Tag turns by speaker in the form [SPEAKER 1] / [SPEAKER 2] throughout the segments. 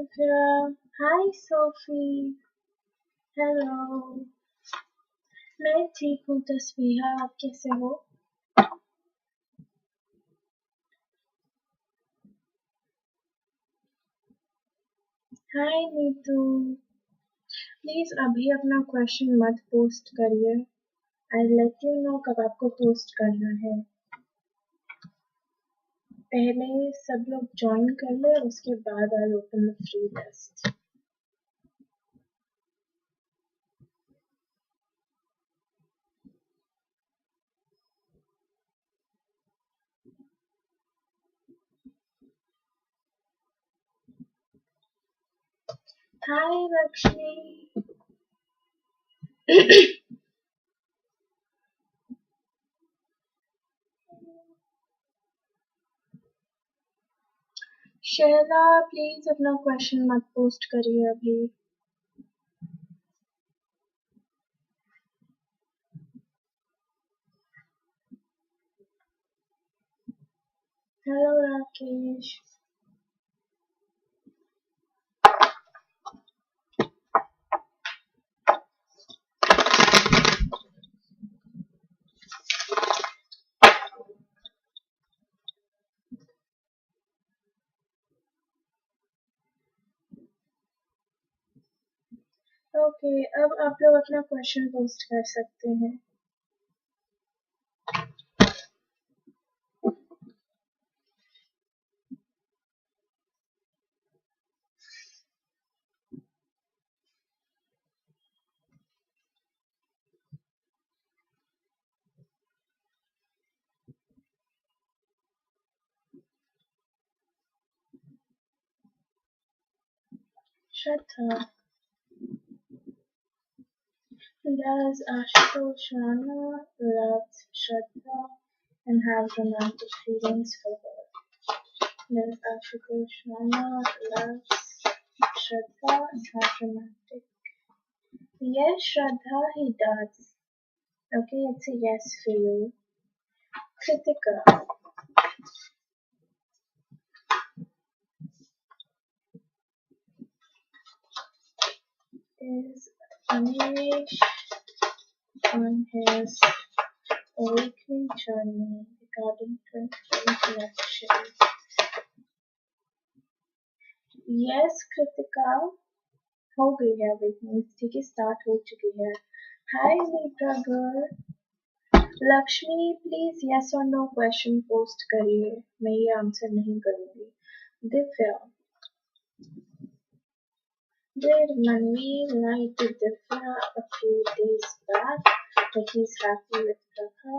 [SPEAKER 1] दिव्या। हाय Sophie. Hello. मैं ठीक हूँ तस्बीहा, आप कैसे हो? हाय नीतू। प्लीज अभी अपना क्वेश्चन मत पोस्ट करिए। आई लेट यू नो कब आपको पोस्ट करना है। पहले सब लोग ज्वाइन कर ले, उसके बाद I open the free list. Hi Lakshmi. Shaila please अपना क्वेश्चन मत पोस्ट करिए अभी। हेलो राकेश। ओके, अब आप लोग अपना क्वेश्चन पोस्ट कर सकते हैं। Shraddha. Does Ashutosh Rana love Shraddha and have romantic feelings for her? Does Ashutosh Rana love Shraddha and have romantic? Yes, Shraddha, he does. Okay, it's a yes for you. Kritika. Is Anish on his awakening journey regarding 2020 election? Yes, Kritika. हो गई है awakening, ठीक है, start हो चुकी है। Hi Neeta girl. Lakshmi please yes और no question post करिए, मैं ये आंसर नहीं करूंगी। Divya. Did Manvi lie to Divya a few days back that he's happy with Prabha?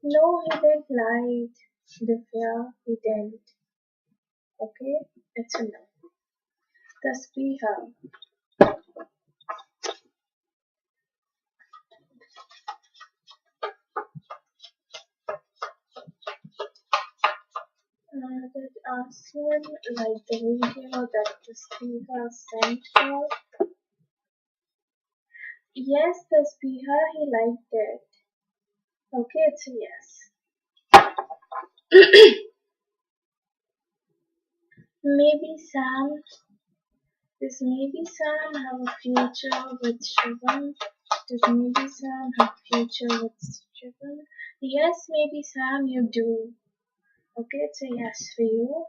[SPEAKER 1] No, he didn't lie. Divya, he didn't. Okay, it's a no. Tasbiha. Did Aslan like the video that Tasbiha sent her? Yes, Tasbiha, he liked it. Okay, it's a yes. Maybe Sam. Does maybe Sam have a future with Shivam? Does maybe Sam have a future with Shivam? Yes, maybe Sam, you do. Okay, it's a yes for you.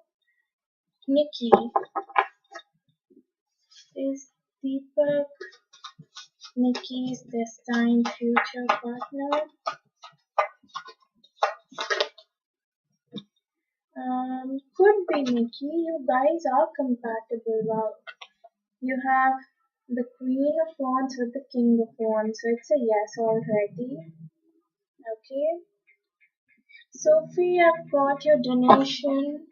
[SPEAKER 1] Nikki. Is Deepak Nikki's destined future partner? Could be Nikki. You guys are compatible. Wow. You have the Queen of Wands with the King of Wands, so it's a yes already. Okay. Sophie, I've got your donation.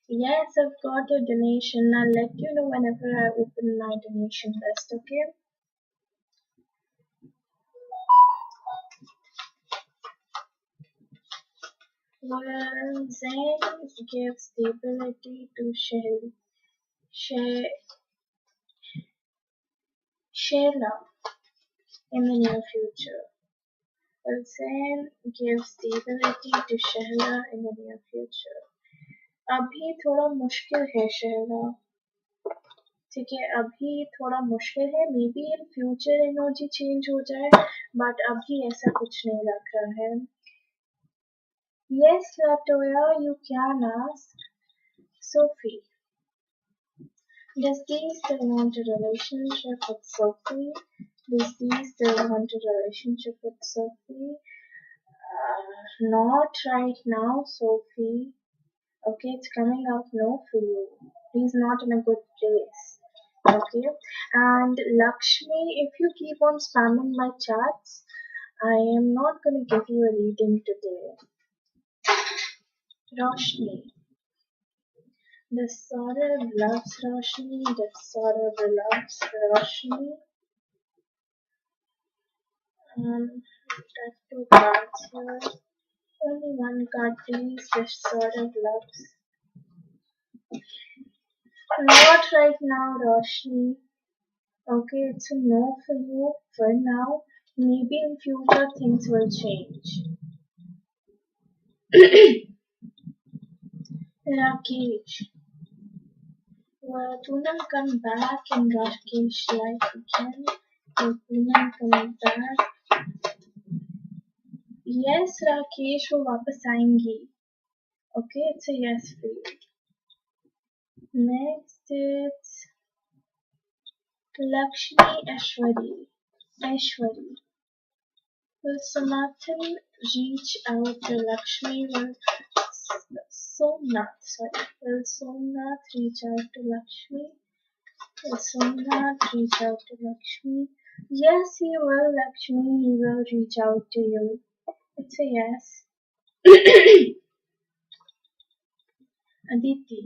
[SPEAKER 1] Yes, I've got your donation. I'll let you know whenever I open my donation list, okay? Well, Zen gives stability to Shayla in the near future. Well, Zen gives stability to Shayla in the near future. अभी थोड़ा मुश्किल है शहला, ठीक है, अभी थोड़ा मुश्किल है, may be in future energy change हो जाए, बट अभी ऐसा कुछ नहीं लग रहा है। Yes, Latoya, you can ask. Sophie, does he still want a relationship with Sophie? Does he still want a relationship with Sophie? Not right now, Sophie. Okay, it's coming out no for you. He's not in a good place. Okay, and Lakshmi, if you keep on spamming my chats, I am not gonna give you a reading today. Roshni, the Saurabh loves Roshni, the Saurabh loves Roshni. Got two cards here. Only one card, please. The Saurabh loves. Not right now, Roshni. Okay, it's a no for you for now. Maybe in future things will change. Rakesh. Will Poonam come back in Rakesh's life again? Will Poonam come back? Yes, Rakesh वो वापस आएंगी. Okay, it's a yes for you. Next it's Lakshmi Ashwari. Ashwari. Will Samathan reach out to Lakshmi? Will Somnath reach out to Lakshmi? Will Somnath reach out to Lakshmi? Yes, he will, Lakshmi. He will reach out to you. It's a yes. Aditi.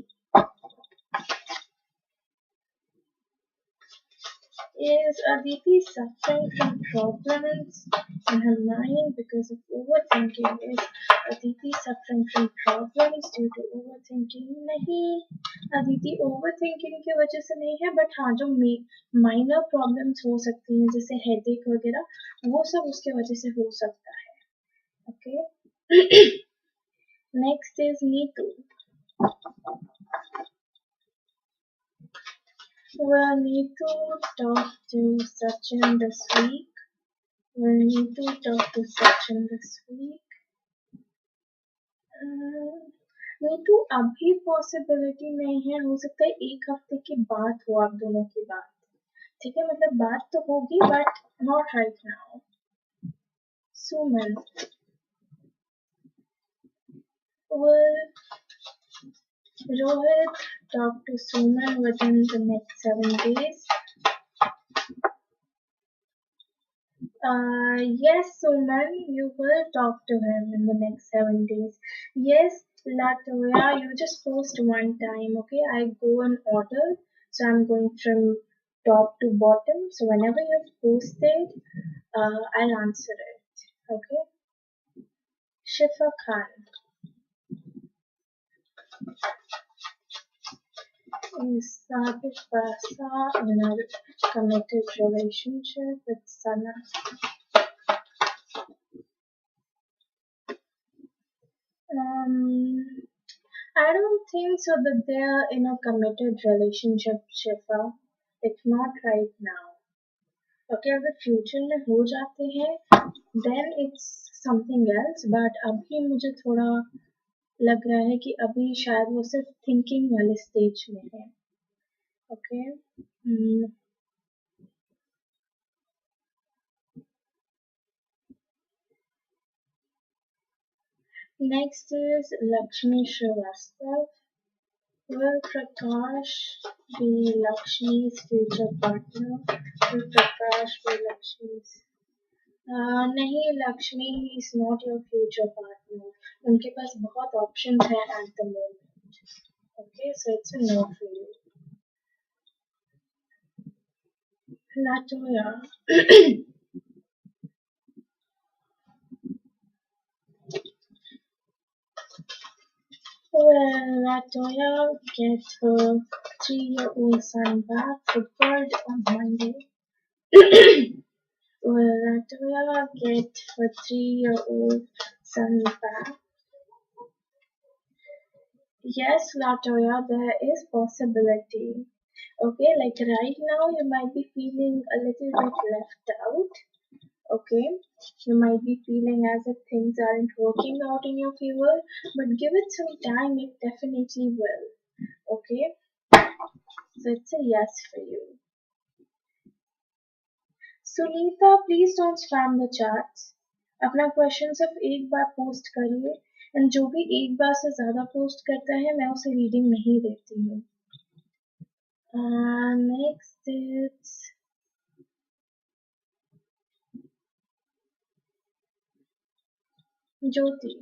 [SPEAKER 1] Is Aditi suffering from problems in her mind because of overthinking? Is Aditi suffering from problems due to overthinking? नहीं, Aditi overthinking की वजह से नहीं है, but हाँ जो minor problems हो सकती हैं जैसे headache वगैरह, वो सब उसके वजह से हो सकता है. Okay. Next is Neetu. Will Neetu talk to Sachin this week? Will Neetu talk to Sachin this week? Neetu अभी पॉसिबिलिटी नहीं है, हो सकता है एक हफ्ते की बात हो आप दोनों की बात, ठीक है, मतलब बात तो होगी but not right now. Suman. Will Rohit talk to Suman within the next 7 days? Yes, Suman, you will talk to him in the next 7 days. Yes, Latoya, you just post one time, okay? I go in order, so I'm going from top to bottom. So whenever you've posted, I'll answer it, okay? Shifa Khan. Is Sabit Basa in a committed relationship with Sana? I don't think so that they're in a committed relationship, Shifa. It's not right now. Okay, अगर future में हो जाते हैं then it's something else, but अभी मुझे थोड़ा लग रहा है कि अभी शायद वो सिर्फ थिंकिंग वाले स्टेज में है. Okay. Next is Lakshmi Srivastav. Will Prakash be Lakshmi's future partner? Will Prakash be Lakshmi's? नहीं, Lakshmi is not your future partner. उनके पास बहुत options हैं at the moment. Okay, so it's a no for you. Latoya. Will Latoya get her 3-year-old son back for good on Monday? Will Latoya get her 3-year-old son back? Yes, Latoya, there is possibility. Okay, like right now you might be feeling a little bit left out. Okay, you might be feeling as if things aren't working out in your favor, but give it some time, it definitely will. Okay, so it's a yes for you. Sunita please don't spam the chats. अपना question सिर्फ एक बार post करिए and जो भी एक बार से ज्यादा पोस्ट करता है मैं उसे रीडिंग नहीं देती हूँ. Next is Jyoti.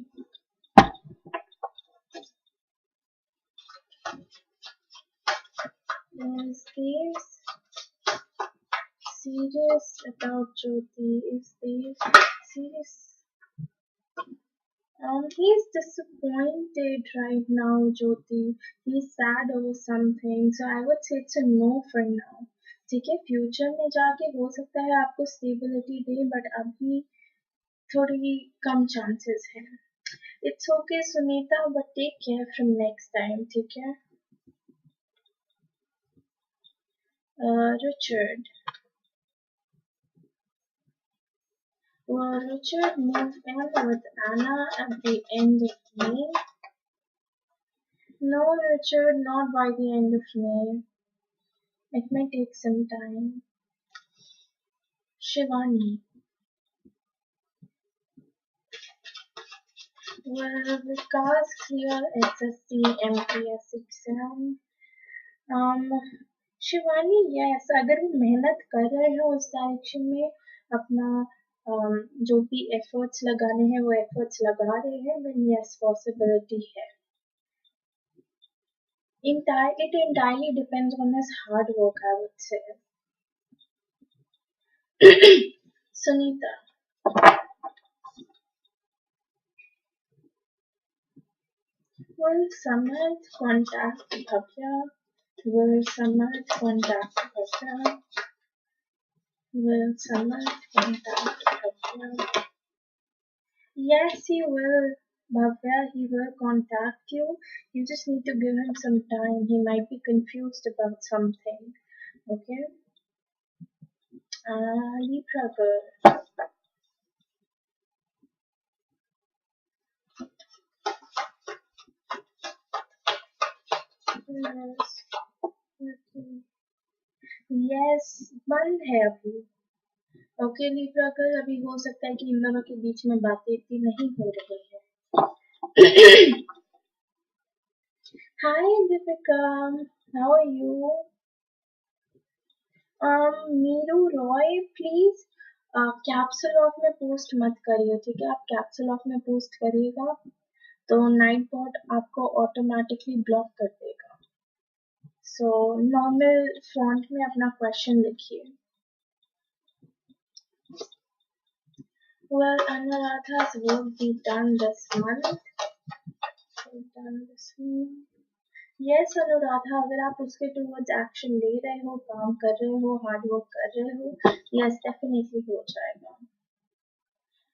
[SPEAKER 1] Is this serious about Jyoti? Is this serious? He's disappointed right now, Jyoti. He's sad over something, so I would say it's a no for now. ठीक है, future में जाके हो सकता है आपको स्टेबिलिटी दे, बट अभी थोड़ी कम चांसेस हैं. It's okay Sunita, but take care from next time. ठीक है. Richard. Will Richard move in with Anna at the end of May? No, Richard, not by the end of May. It may take some time. Shivani. Will Vikas clear SSC MTS exam? Shivani yes, अगर वो मेहनत कर रहे हैं उस direction में, अपना जो भी एफर्ट्स लगाने हैं वो एफर्ट्स लगा रहे हैं, देन यस पॉसिबिलिटी है. It entirely depends on his hard work, I would say. Sunita. Will Samarth contact Bhavya? Will Samarth contact Bhavya? Will Samarth contact Bhavya? Yes, he will. Bhavya, he will contact you. You just need to give him some time. He might be confused about something. Okay? Libra girl. Yes. Okay. Yes, बंद है अभी. Okay Libra girl, अभी हो सकता है कि इन दोनों के बीच में बातें इतनी नहीं हो रही है. Hi Deepika, how are you? Meeru Roy please capsule off में पोस्ट मत करिए. ठीक है, आप कैप्सूल ऑफ में पोस्ट करिएगा तो नाइट बॉट आपको ऑटोमेटिकली ब्लॉक कर देगा. सो नॉर्मल फॉन्ट में अपना क्वेश्चन लिखिए. Well, Anuradha's work be done this month. Yes, Anuradha, अगर आप उसके टूवर्ड्स एक्शन ले रहे हो, काम कर रहे हो, हार्ड वर्क कर रहे हो, यस डेफिनेटली हो जाएगा.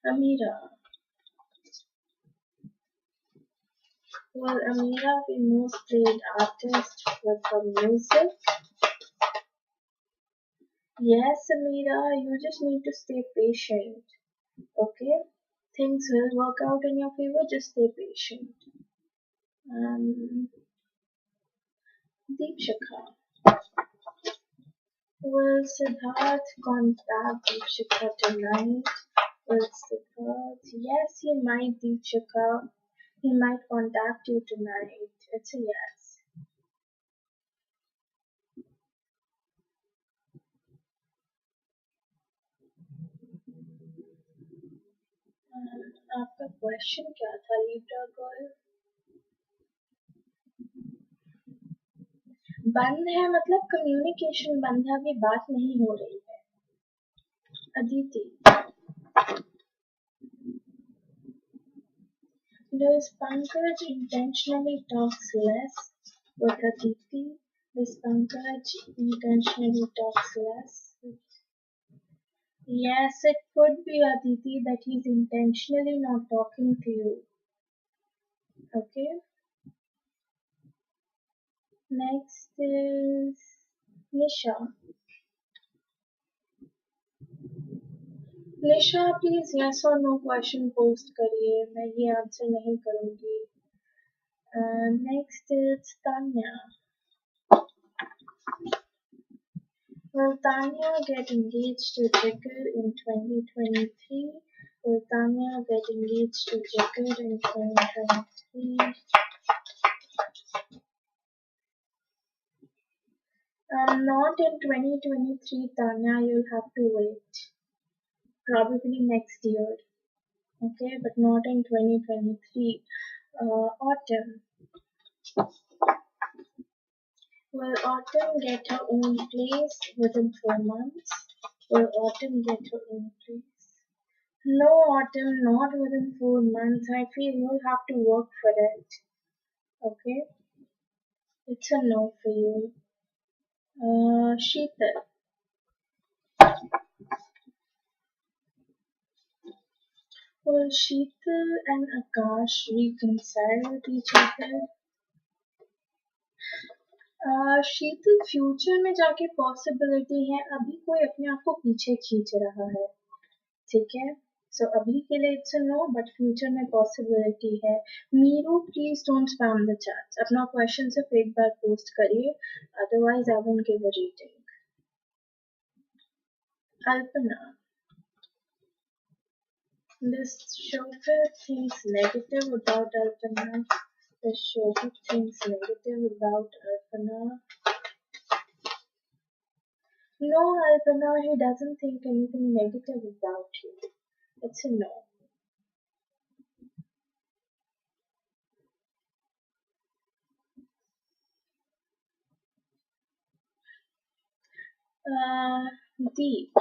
[SPEAKER 1] अमीरा. Well, Amira, the most played artist with her music. Yes, Amira, you just need to stay patient. Okay? Things will work out in your favor, just stay patient. Deepshikha. Will Siddharth contact Deepshikha tonight? Will Siddharth? Yes, he might, Deepshikha. He might contact you tonight. It's a yes. आपका question क्या था Libra girl? बंद है मतलब communication बंद है, अभी बात नहीं हो रही है. Aditi. Does Pankaj intentionally talks less with Aditi? Does Pankaj intentionally talks less? Yes, it could be Aditi that he's intentionally not talking to you. Okay? Next is Nisha. Nisha please yes और no question post करिए, मैं ये answer नहीं करूंगी. Next is Tanya. Will Tanya get engaged to Jacob in 2023? Will Tanya get engaged to Jacob in 2023? Not in 2023, Tanya. You'll have to wait. Probably next year. Okay, but not in 2023. Autumn. Will Autumn get her own place within 4 months? Will Autumn get her own place? No, Autumn, not within 4 months. I feel you'll have to work for it. Okay? It's a no for you. Sheetal. Will Sheetal and Akash reconcile with each other? Sheetal future में जाके possibility है, अभी कोई अपने आप को पीछे खींच रहा है. ठीक है, सो अभी के लिए इट्स नो, बट फ्यूचर में पॉसिबिलिटी है. Meeru please don't spam the chats, अपना क्वेश्चन सिर्फ एक बार पोस्ट करिए, otherwise I won't give a reading. Alpana. This chauffeur thinks negative about Alpana. The chauffeur thinks negative about Alpana. No, Alpana, he doesn't think anything negative about you. It's a no. Deep.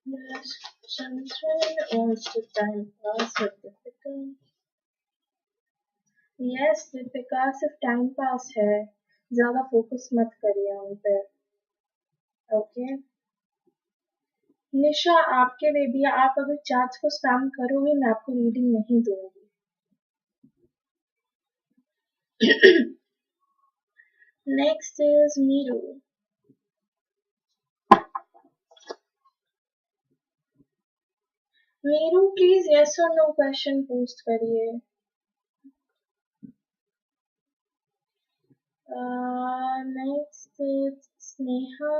[SPEAKER 1] Yes, Chandran wants to time pass with Deepika. Yes, Deepika सिर्फ time pass है, ज्यादा focus मत करिए उन पे. Okay. निशा आपके लिए भी, आप अगर चैट्स को स्पैम करोगे मैं आपको रीडिंग नहीं दूंगी. Next is Meeru. Meeru please yes और नो क्वेश्चन पोस्ट करिए. Next is Sneha.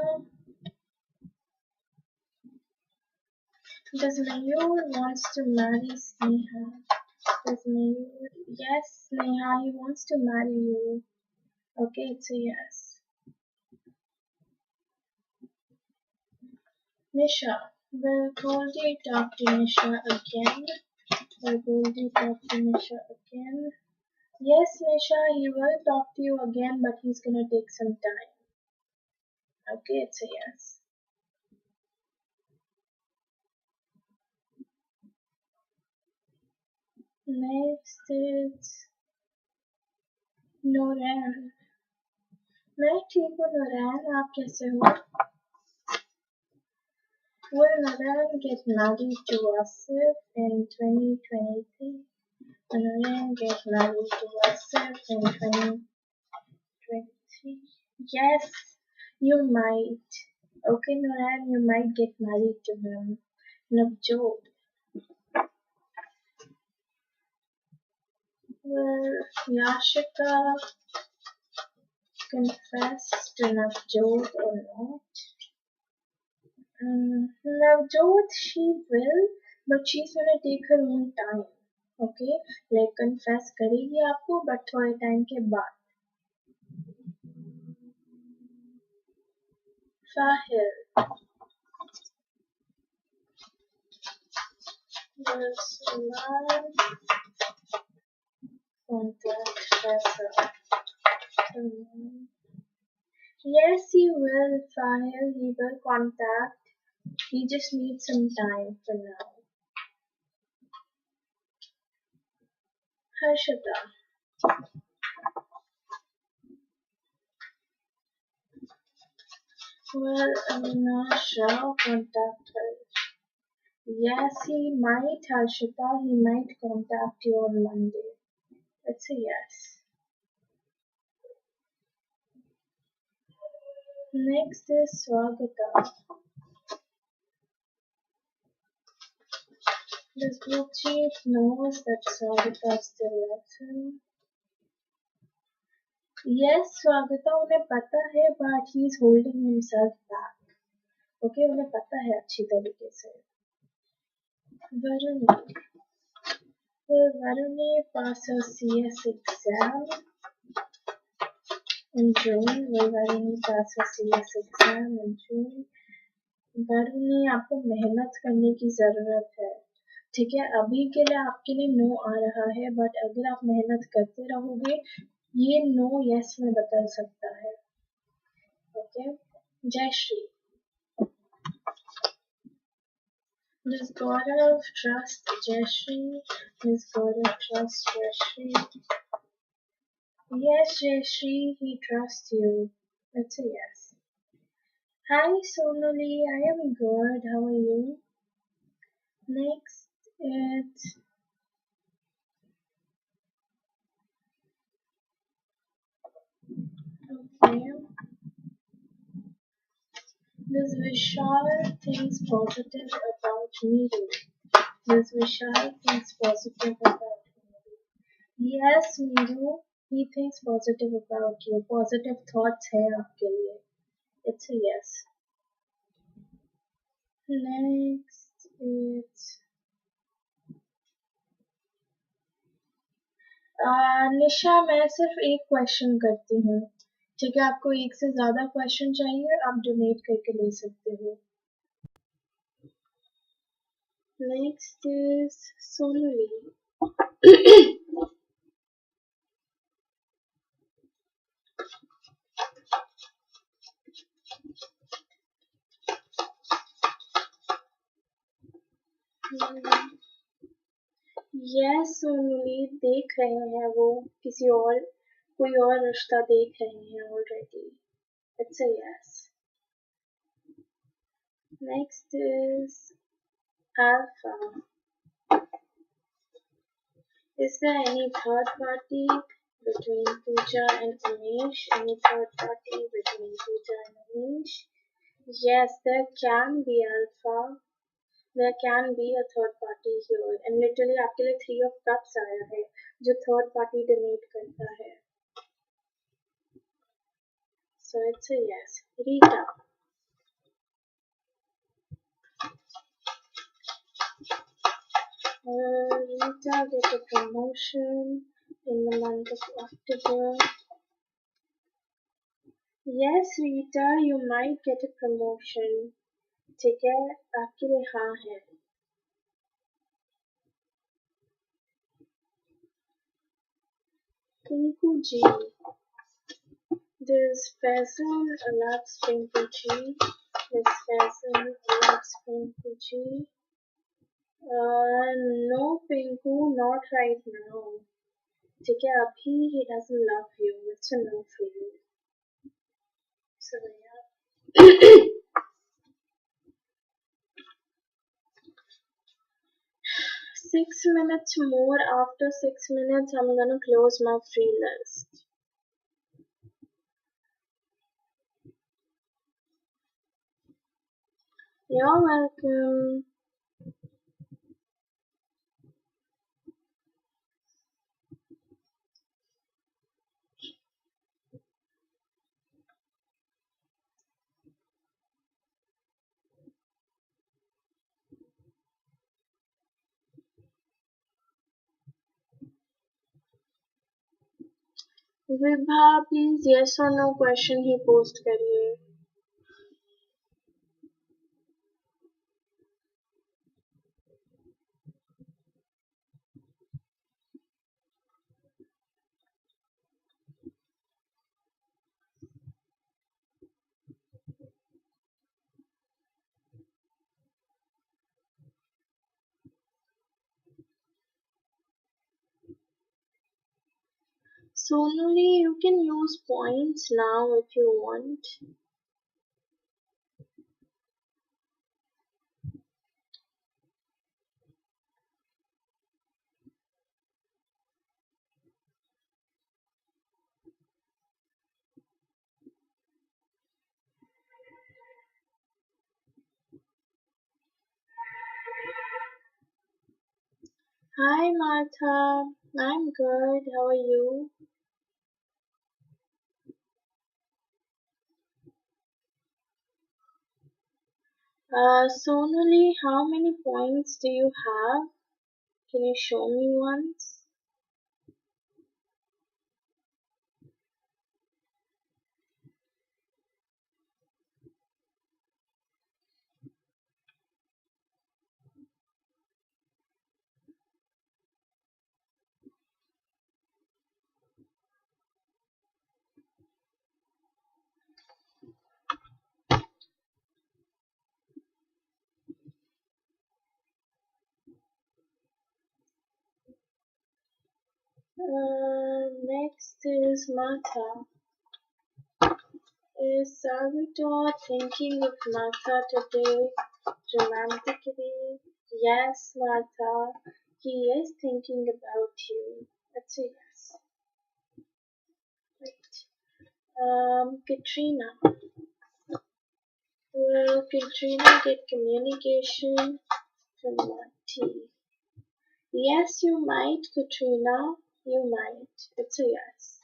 [SPEAKER 1] Does Mayur wants to marry Sneha? Does Mayur? Yes, Sneha, he wants to marry you. Okay, it's a yes. Nisha, will Goldie talk to Nisha again? Will Goldie talk to Nisha again? Yes, Nisha, he will talk to you again, but he's gonna take some time. Okay, it's a yes. Next is Noran. मैं ठीक हूँ नोरैन, आप कैसे हो? Will Noran get married to Asif in 2023? Will Noran get married to Asif in 2023? Yes, you might. Okay, Noran, you might get married to him. Navjot. Will Yashika confess to Navjot or not? Navjot, she will, but she's gonna take her own time. Okay, like confess करेगी आपको, but थोड़े time के बाद. Sahil. Will Sulaiman contact Faisal? Yes, he will, Sahil. He will contact. He just needs some time for now. Harshita. Will Amina Shah contact her? Yes, he might, Harshita. He might contact you on Monday. It's a yes. Next is Swagata. This group chief knows that Swagata still loves him. Yes, Swagata उन्हें पता है, but he is holding himself back. Okay, उन्हें पता है अच्छी तरीके से. Varuni. Will Varuni pass her CS exam in June? Will Varuni pass her CS exam in June? Varuni आपको मेहनत करने की जरूरत है. ठीक है, अभी के लिए आपके लिए नो आ रहा है, बट अगर आप मेहनत करते रहोगे ये नो यस में बदल सकता है. ओके, जय Shri. Miss Gaurav trust Jayashree. Miss Gaurav trust Jayashree. Yes, Jayashree, he trusts you. That's a yes. Hi Sonali, I am good. How are you? Next, it's okay. Does Vishal thinks positive about me? Does Vishal thinks positive about me? Yes, Meeru. He thinks positive about you. Positive thoughts है आपके लिए. It's a yes. Next, it's निशा. मैं सिर्फ एक question करती हूँ. ठीक है, आपको एक से ज्यादा क्वेश्चन चाहिए आप डोनेट करके ले सकते हो. Next is Sonali. Yes Sonali, देख रहे हैं वो किसी और कोई और रिश्ता देख रहे हैं already. It's a yes. Next is alpha. Is there any third party between Pooja and Amish? Any third party between Pooja and Amish? Yes, there can be Alpha. There can be a third party here. And literally आपके लिए 3 of cups आया है जो third party donate करता है. So it's a yes. Rita. Rita get a promotion in the month of October. Yes, Rita, you might get a promotion. ठीक है, आपके लिए हाँ है. Pinku G. This Faisal loves Pinku G. This Faisal loves Pinku G. No, Pinku, not right now. ठीक है, अभी he doesn't love you. It's a no for you. So yeah. 6 minutes more. After 6 minutes, I'm gonna close my free list. You're welcome. Vibha, please yes or no question he post करिए. Sonali, you can use points now if you want. Hi Martha, I'm good. How are you? Sonali, how many points do you have? Can you show me once? Next is Martha. Is Salvatore thinking of Martha today romantically? Yes, Martha. He is thinking about you. That's a yes. Katrina. Will Katrina get communication from Marty? Yes, you might, Katrina. You might. It's a yes.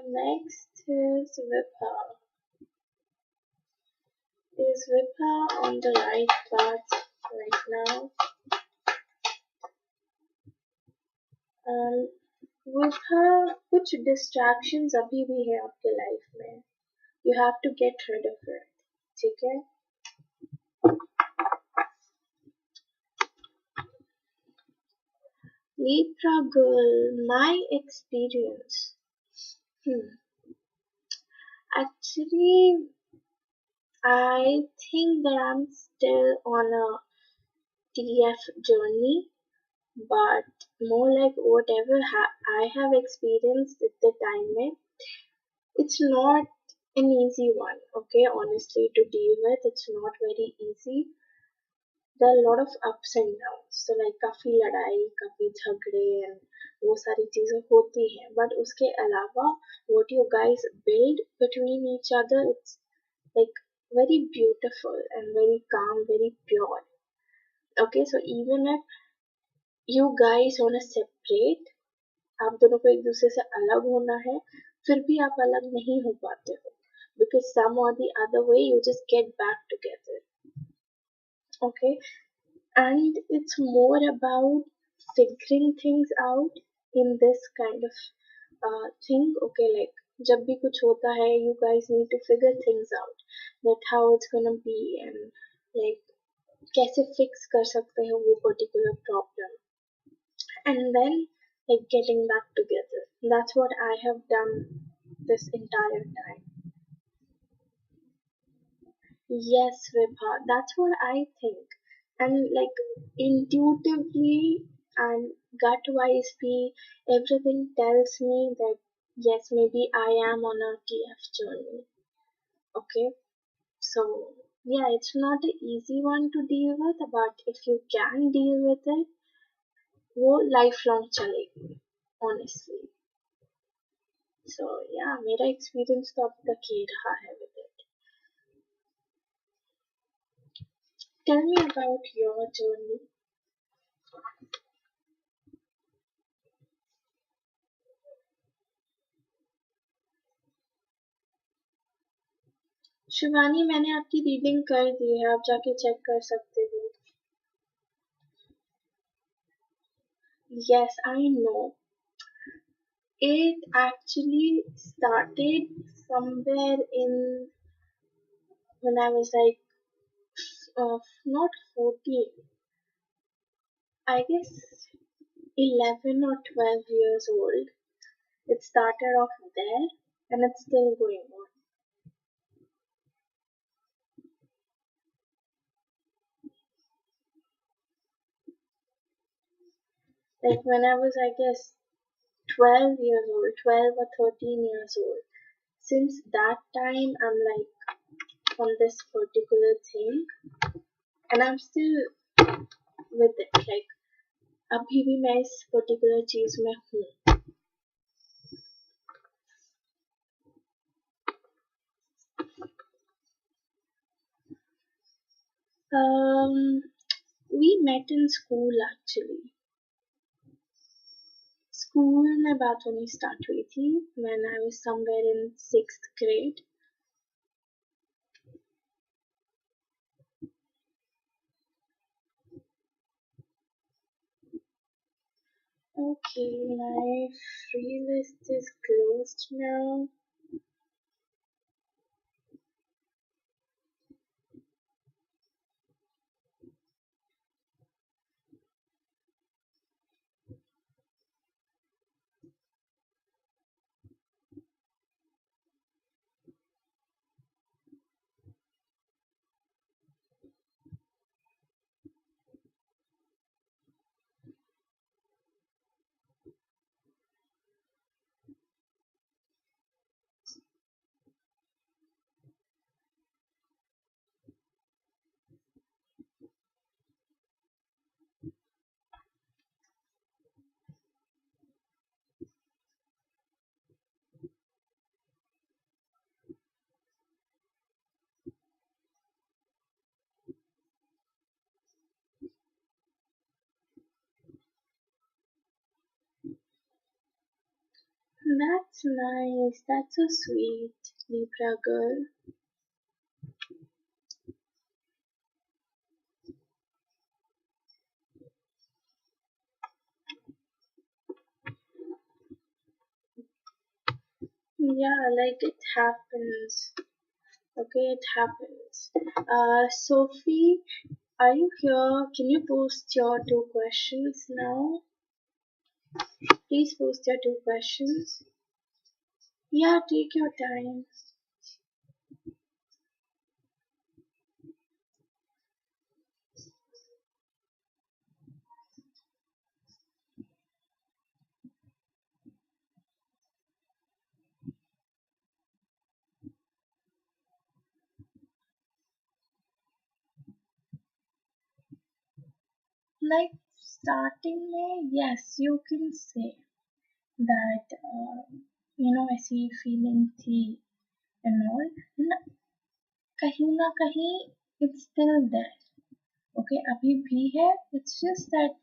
[SPEAKER 1] Next is Vipha. Is Vipha on the right path right now? Um, Vipha, कुछ distractions अभी भी है आपके life में. You have to get rid of it. ठीक है? Libra girl, my experience. Hmm. Actually, I think that I'm still on a TF journey, but more like whatever I have experienced at the time में, it's not an easy one, okay, honestly, to deal with. It's not very easy. There are a lot of ups and downs. So like काफी लड़ाई, काफी झगड़े and वो सारी चीजें होती हैं. But उसके अलावा what you guys build between each other, it's like very beautiful and very calm, very pure. Okay, so even if you guys wanna separate, आप दोनों को एक दूसरे से अलग होना है, फिर भी आप अलग नहीं हो पाते हो. Because some or the other way you just get back together. Okay, and it's more about figuring things out in this kind of thing. Okay, like जब भी कुछ होता है, you guys need to figure things out that how it's gonna be and like कैसे fix कर सकते हैं वो particular problem, and then like getting back together. That's what I have done this entire time. Yes, Vibha, that's what I think. And like intuitively and gut wise, everything tells me that yes, maybe I am on a TF journey. Okay, so yeah, it's not an easy one to deal with, but if you can deal with it, वो lifelong चलेगी, honestly. So yeah, मेरा experience तो अब तक ये रहा है with it. Tell me about your journey. Shivani, मैंने आपकी रीडिंग कर दी है, आप जाके चेक कर सकते हो. Yes, I know. It actually started somewhere in when I was like not 14, I guess 11 or 12 years old. It started off there and it's still going on. Like when I was, I guess, 12 years old, 12 or 13 years old. Since that time, I'm like on this particular thing and I'm still with it. Like अभी भी मैं इस particular चीज में हूँ. Um, we met in school actually. School में बात होनी स्टार्ट हुई थी when I was somewhere in 6th grade. Okay, my free list is closed now. That's nice. That's so sweet, Libra girl. Yeah, like it happens. Okay, it happens. Sophie, are you here? Can you post your two questions now? Please post your two questions. Yeah, take your time. Like starting में, yes, you can say that ऐसी feeling थी and all. And कहीं ना कहीं it's still there. Okay, अभी भी है. It's just that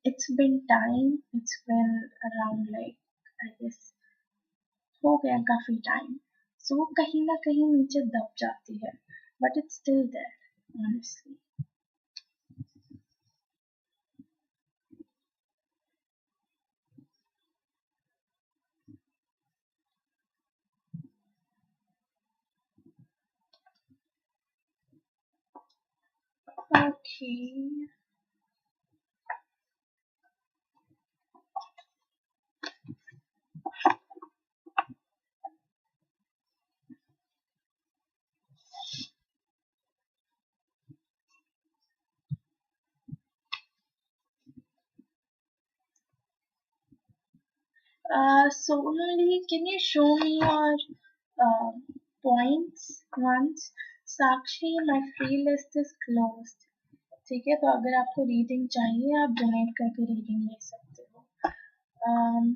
[SPEAKER 1] it's been time. It's been around like I guess हो गया काफी time. So वो कहीं ना कहीं नीचे दब जाती है. But it's still there, honestly. Okay. Sonali, can you show me your uh, points once? Sakshi, my free list is closed. ठीक है, तो अगर आपको रीडिंग चाहिए आप डोनेट करके रीडिंग ले सकते हो. um,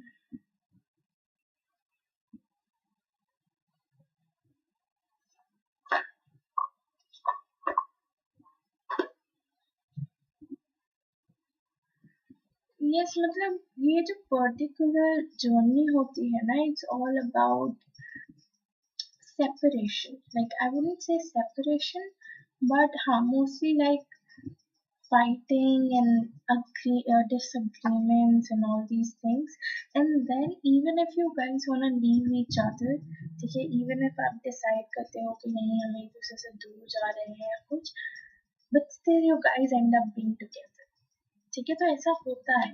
[SPEAKER 1] yes, मतलब ये जो पर्टिकुलर जर्नी होती है ना, it's all about separation. Like I wouldn't say separation, but mostly like fighting and disagreements and all these things. And then even if you guys wanna leave each other, ठीक है, even if आप decide करते हो कि नहीं हम एक दूसरे से दूर जा रहे हैं या कुछ, but still you guys end up being together. ठीक है, तो ऐसा होता है.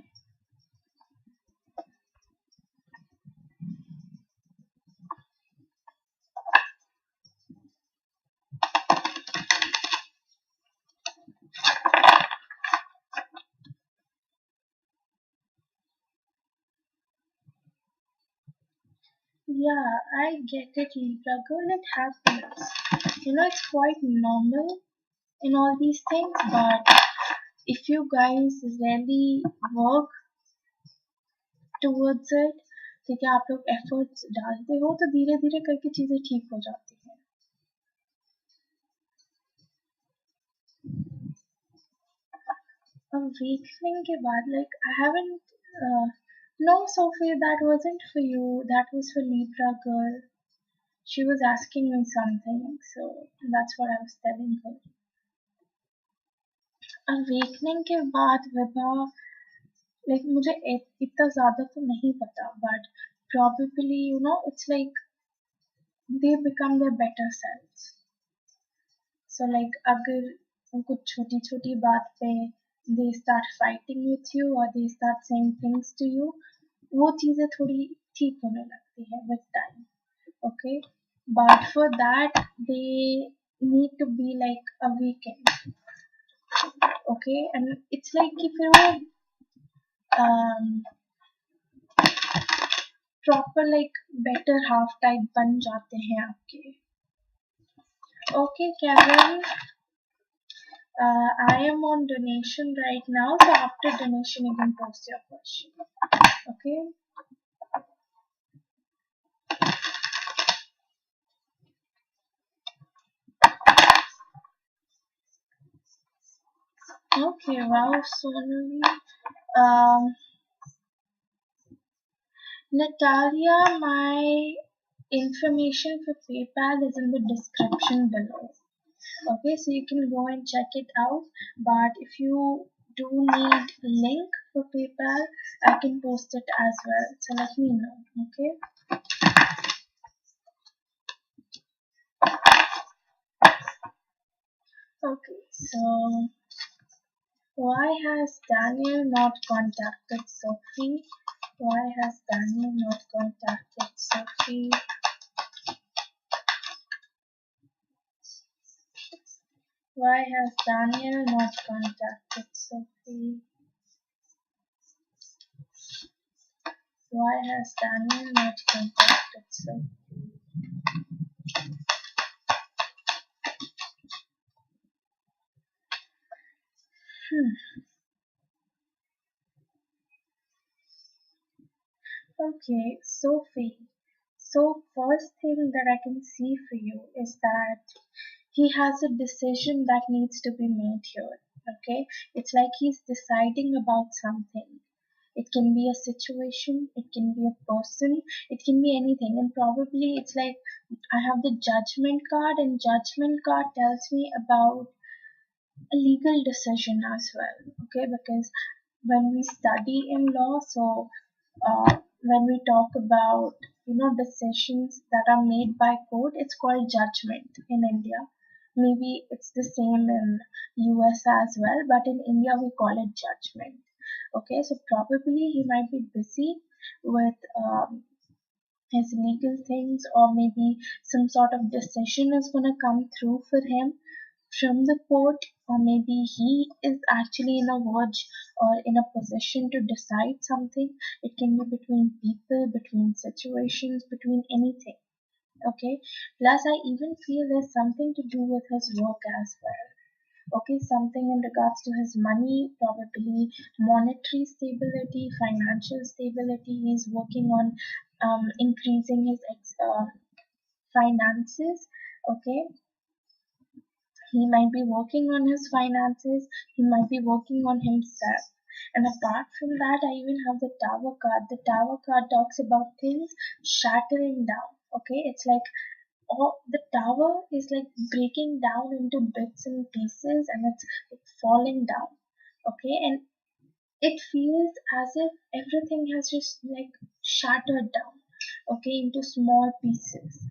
[SPEAKER 1] Yeah, I get it, Libra girl. It happens. It's quite normal in all these things, but if you guys really work towards it, ठीक है, आप लोग efforts डालते हो तो धीरे धीरे करके चीजें ठीक हो जाती हैं. awakening के बाद, like I haven't. Uh, no, Sophie, that wasn't for you. That was for Libra girl. She was asking me something, so that's what I was telling her. Awakening के बाद विभा, लाइक मुझे इतना ज़्यादा तो नहीं पता, but probably it's like they become their better selves. So like अगर कुछ छोटी छोटी बात पे they start fighting with you or they start saying things to you, वो चीज़ें थोड़ी ठीक होने लगती है with time. Okay, but for that they need to be like awakened. Okay, and it's like कि फिर वो proper like better half type बन जाते हैं आपके. Okay Kevin, I am on donation right now, so after donation you can post your question. Okay. Okay, wow, Sonali. Um, Natalia, my information for PayPal is in the description below. Okay, so you can go and check it out. But if you do need link for PayPal, I can post it as well. So let me know. Okay. Okay, so why has Daniel not contacted Sophie? Why has Daniel not contacted Sophie? Why has Daniel not contacted Sophie? Why has Daniel not contacted Sophie? Okay, Sophie. So first thing that I can see for you is that he has a decision that needs to be made here. Okay, it's like he's deciding about something. It can be a situation, it can be a person, it can be anything, and probably it's like I have the judgment card, and judgment card tells me about a legal decision as well. Okay, because when we study in law, so when we talk about decisions that are made by court, it's called judgment in India. Maybe it's the same in US as well, but in India we call it judgment. Okay, so probably he might be busy with his legal things, or maybe some sort of decision is going to come through for him from the court, or maybe he is actually in a verge or in a position to decide something. It can be between people, between situations, between anything. Okay, plus I even feel there's something to do with his work as well. Okay, something in regards to his money, probably monetary stability, financial stability. He's working on increasing his finances. Okay, he might be working on his finances, he might be working on himself. And apart from that, I even have the Tower card. The Tower card talks about things shattering down. Okay, it's like the tower is like breaking down into bits and pieces, and it's falling down. Okay, and it feels as if everything has just like shattered down, okay, into small pieces.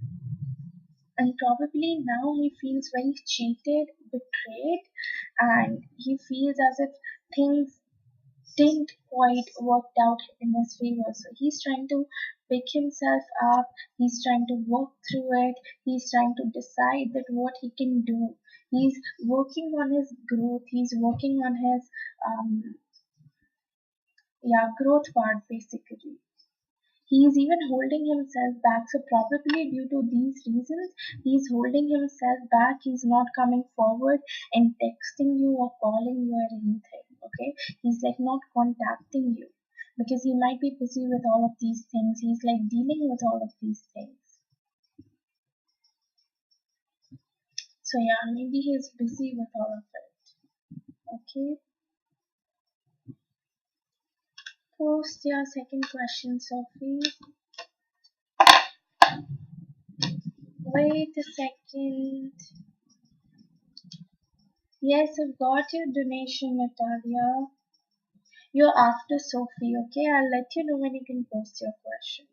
[SPEAKER 1] And probably now he feels very cheated, betrayed, and he feels as if things didn't quite work out in his favor. So he's trying to pick himself up, he's trying to work through it, he's trying to decide that what he can do. He's working on his growth, he's working on his growth part basically. He is even holding himself back. So probably due to these reasons, he's holding himself back. He's not coming forward and texting you or calling you or anything. Okay, he's like not contacting you because he might be busy with all of these things. He's like dealing with all of these things. So yeah, maybe he's busy with all of it. Okay. Post your second question, Sophie. Wait a second. Yes, I've got your donation, Natalia. You're after Sophie, okay? I'll let you know when you can post your question.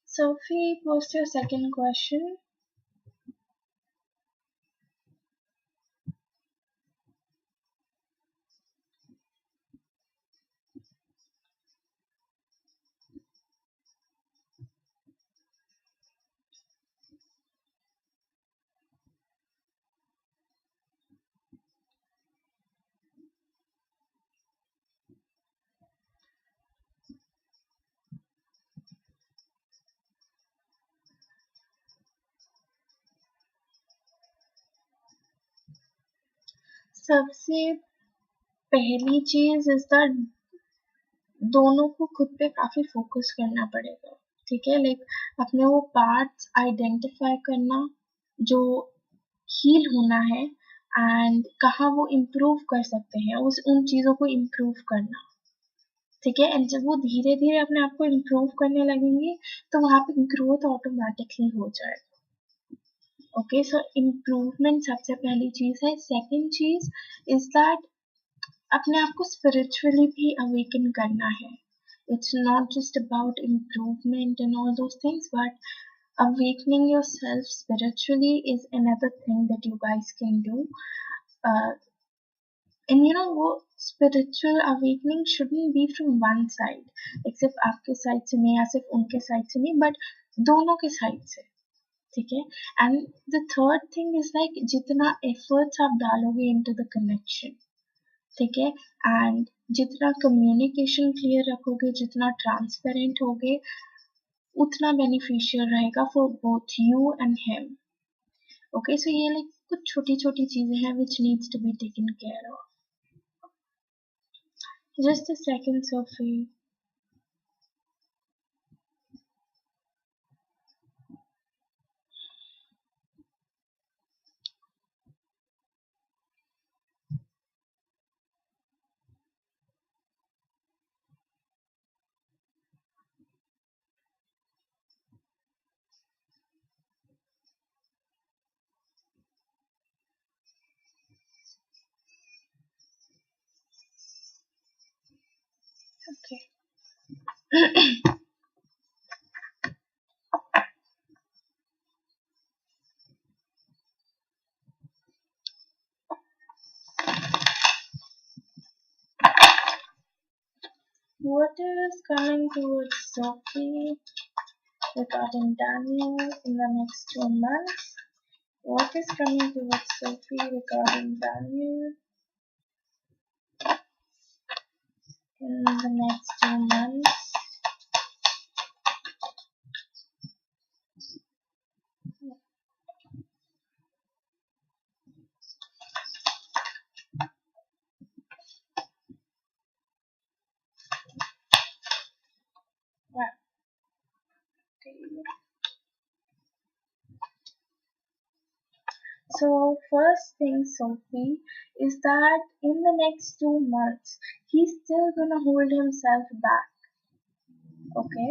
[SPEAKER 1] Sophie, post your second question. सबसे पहली चीज is that दोनों को खुद पे काफी focus करना पड़ेगा, ठीक है? लाइक अपने वो पार्ट्स आइडेंटिफाई करना जो हील होना है एंड कहाँ वो इम्प्रूव कर सकते हैं, उस उन चीज़ों को इम्प्रूव करना, ठीक है? एंड जब वो धीरे धीरे अपने आप को इम्प्रूव करने लगेंगे तो वहाँ पे ग्रोथ ऑटोमेटिकली हो जाएगा। ओके, सो इम्प्रूवमेंट सबसे पहली चीज़ है। सेकंड चीज़ इज दैट अपने आप को स्पिरिचुअली भी अवेकन करना है। It's not just about improvement and all those things, but awakening yourself spiritually is another thing that you guys can do. Uh, and you know what? Spiritual awakening shouldn't be from one side, like सिर्फ आपके side से नहीं या सिर्फ उनके side से नहीं, but दोनों के साइड से, ठीक है? And the third thing is like जितना एफर्ट्स आप डालोगे इनटू द कनेक्शन, ठीक है? एंड जितना कम्युनिकेशन क्लियर रखोगे, जितना ट्रांसपेरेंट होगे, उतना बेनिफिशियल रहेगा for both you and him. Okay, so ये लाइक कुछ छोटी छोटी चीजें हैं which needs to be taken care of. Just a second, Sophie. Okay. What is coming towards Sophie regarding Daniel in the next 2 months? What is coming towards Sophie regarding Daniel in the next 2 months? Well, okay. So first thing, Sophie, is that in the next 2 months, he's still gonna hold himself back. Okay,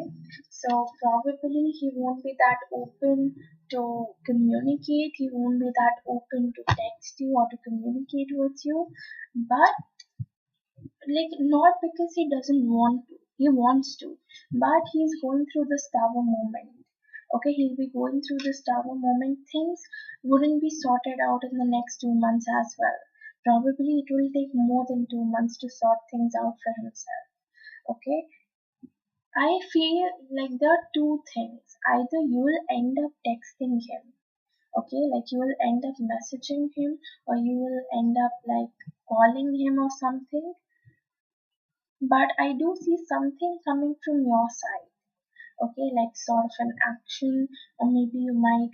[SPEAKER 1] so probably he won't be that open to communicate. He won't be that open to text you or to communicate with you. But like not because he doesn't want to, he wants to, but he's going through this tower moment. Okay, he'll be going through this tower moment. Things wouldn't be sorted out in the next 2 months as well. Probably it will take more than 2 months to sort things out for himself. Okay, I feel like there are two things. Either you will end up texting him, okay, like you will end up messaging him, or you will end up like calling him or something. But I do see something coming from your side, okay, like sort of an action, or maybe you might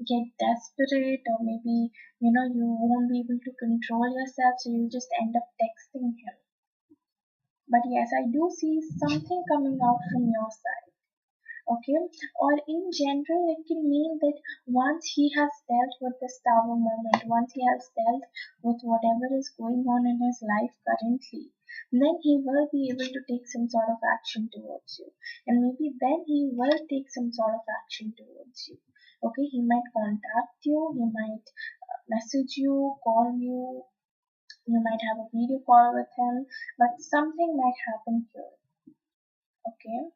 [SPEAKER 1] get desperate, or maybe you won't be able to control yourself, so you'll just end up texting him. But yes, I do see something coming out from your side. Okay, or in general it can mean that once he has dealt with this tower moment, once he has dealt with whatever is going on in his life currently, then he will be able to take some sort of action towards you, and maybe then he will take some sort of action towards you. Okay, he might contact you, he might message you, call you, you might have a video call with him, but something might happen here. Okay,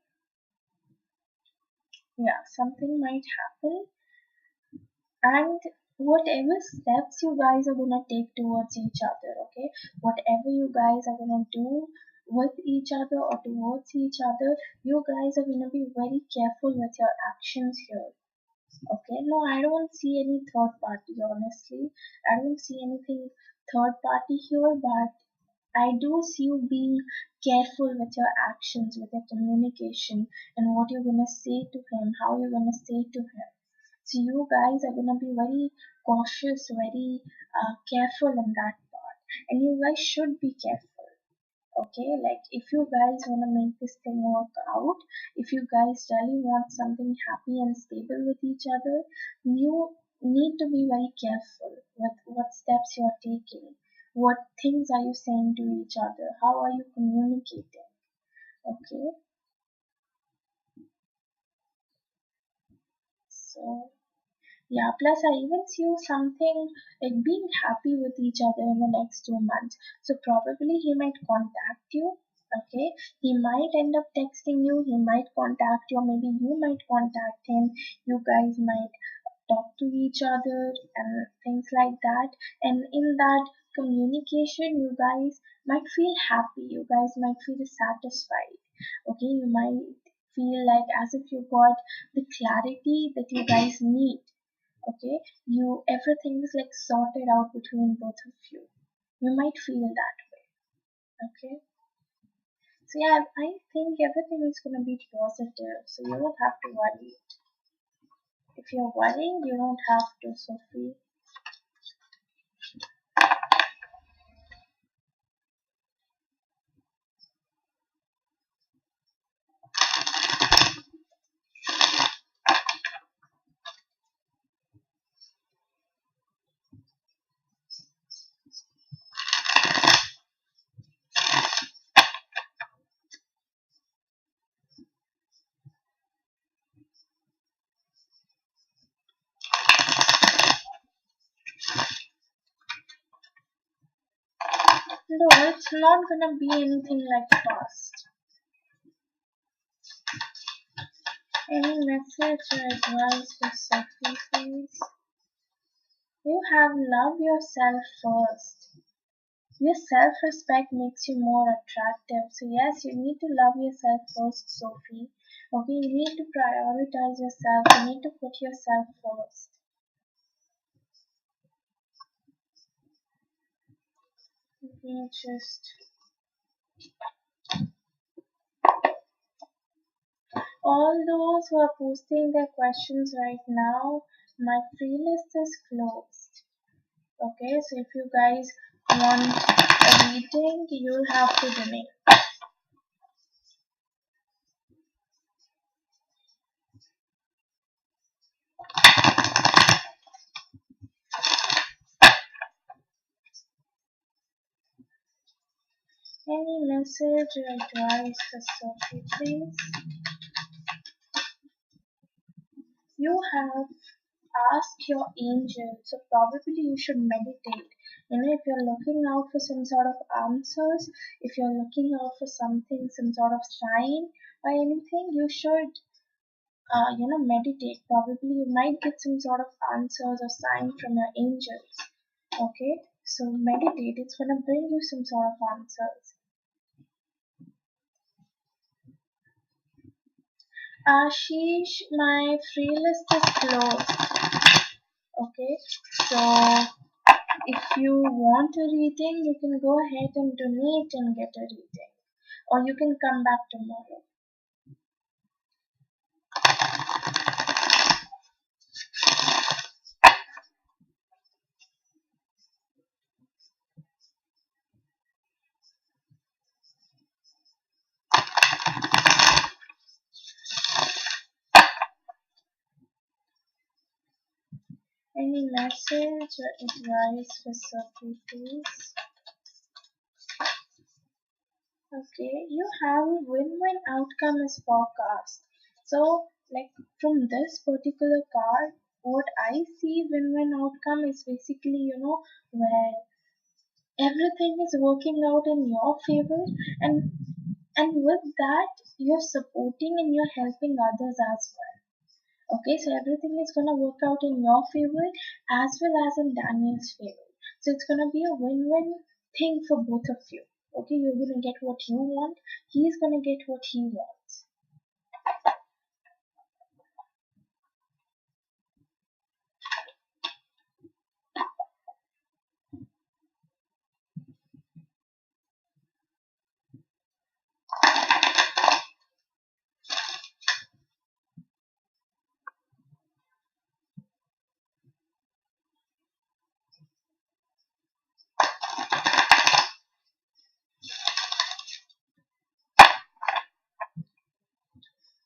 [SPEAKER 1] yeah, something might happen. And whatever steps you guys are gonna take towards each other, okay, whatever you guys are gonna do with each other or towards each other, you guys are gonna be very careful with your actions here. Okay, no, I don't see any third party, honestly. I don't see anything third party here, but I do see you being careful with your actions, with your communication, and what you're gonna say to him, how you're gonna say to him. So you guys are gonna be very cautious, very careful in that part, and you guys should be careful. Okay, like if you guys wanna make this thing work out, if you guys really want something happy and stable with each other, you need to be very careful with what steps you are taking. What things are you saying to each other? How are you communicating? Okay, so yeah, plus I even see you something like being happy with each other in the next 2 months. So probably he might contact you. Okay, he might end up texting you, he might contact you, or maybe you might contact him. You guys might talk to each other and things like that. And in that communication, you guys might feel happy, you guys might feel satisfied. Okay, you might feel like as if you got the clarity that you guys need. Okay, you everything is like sorted out between both of you. You might feel that way. Okay, so yeah, I think everything is gonna be positive, so you don't have to worry. If you're worrying, you don't have to, Sophie. No, it's not gonna be anything like fast. Any message or advice for Sophie, please? You have love yourself first. Your self-respect makes you more attractive. So yes, you need to love yourself first, Sophie. Okay, you need to prioritize yourself. You need to put yourself first. Okay, just all those who are posting their questions right now, my free list is closed. Okay, so if you guys want a reading, you'll have to donate. Any message or advice for Sophie, please? You have asked your angel, so probably you should meditate. If you're looking out for some sort of answers, if you're looking out for something, some sort of sign or anything, you should, meditate. Probably you might get some sort of answers or sign from your angels. Okay, so meditate. It's gonna bring you some sort of answers. Ashish, my free list is closed. Okay, so if you want a reading, you can go ahead and donate and get a reading, or you can come back tomorrow. Any message or advice for Sophie, please? Okay, you have a win-win outcome as forecast. So, like from this particular card, what I see win-win outcome is basically, where everything is working out in your favor, and and with that you're supporting and you're helping others as well. Okay, so everything is gonna work out in your favor as well as in Daniel's favor. So it's gonna be a win-win thing for both of you. Okay, you're gonna get what you want, he's gonna get what he wants.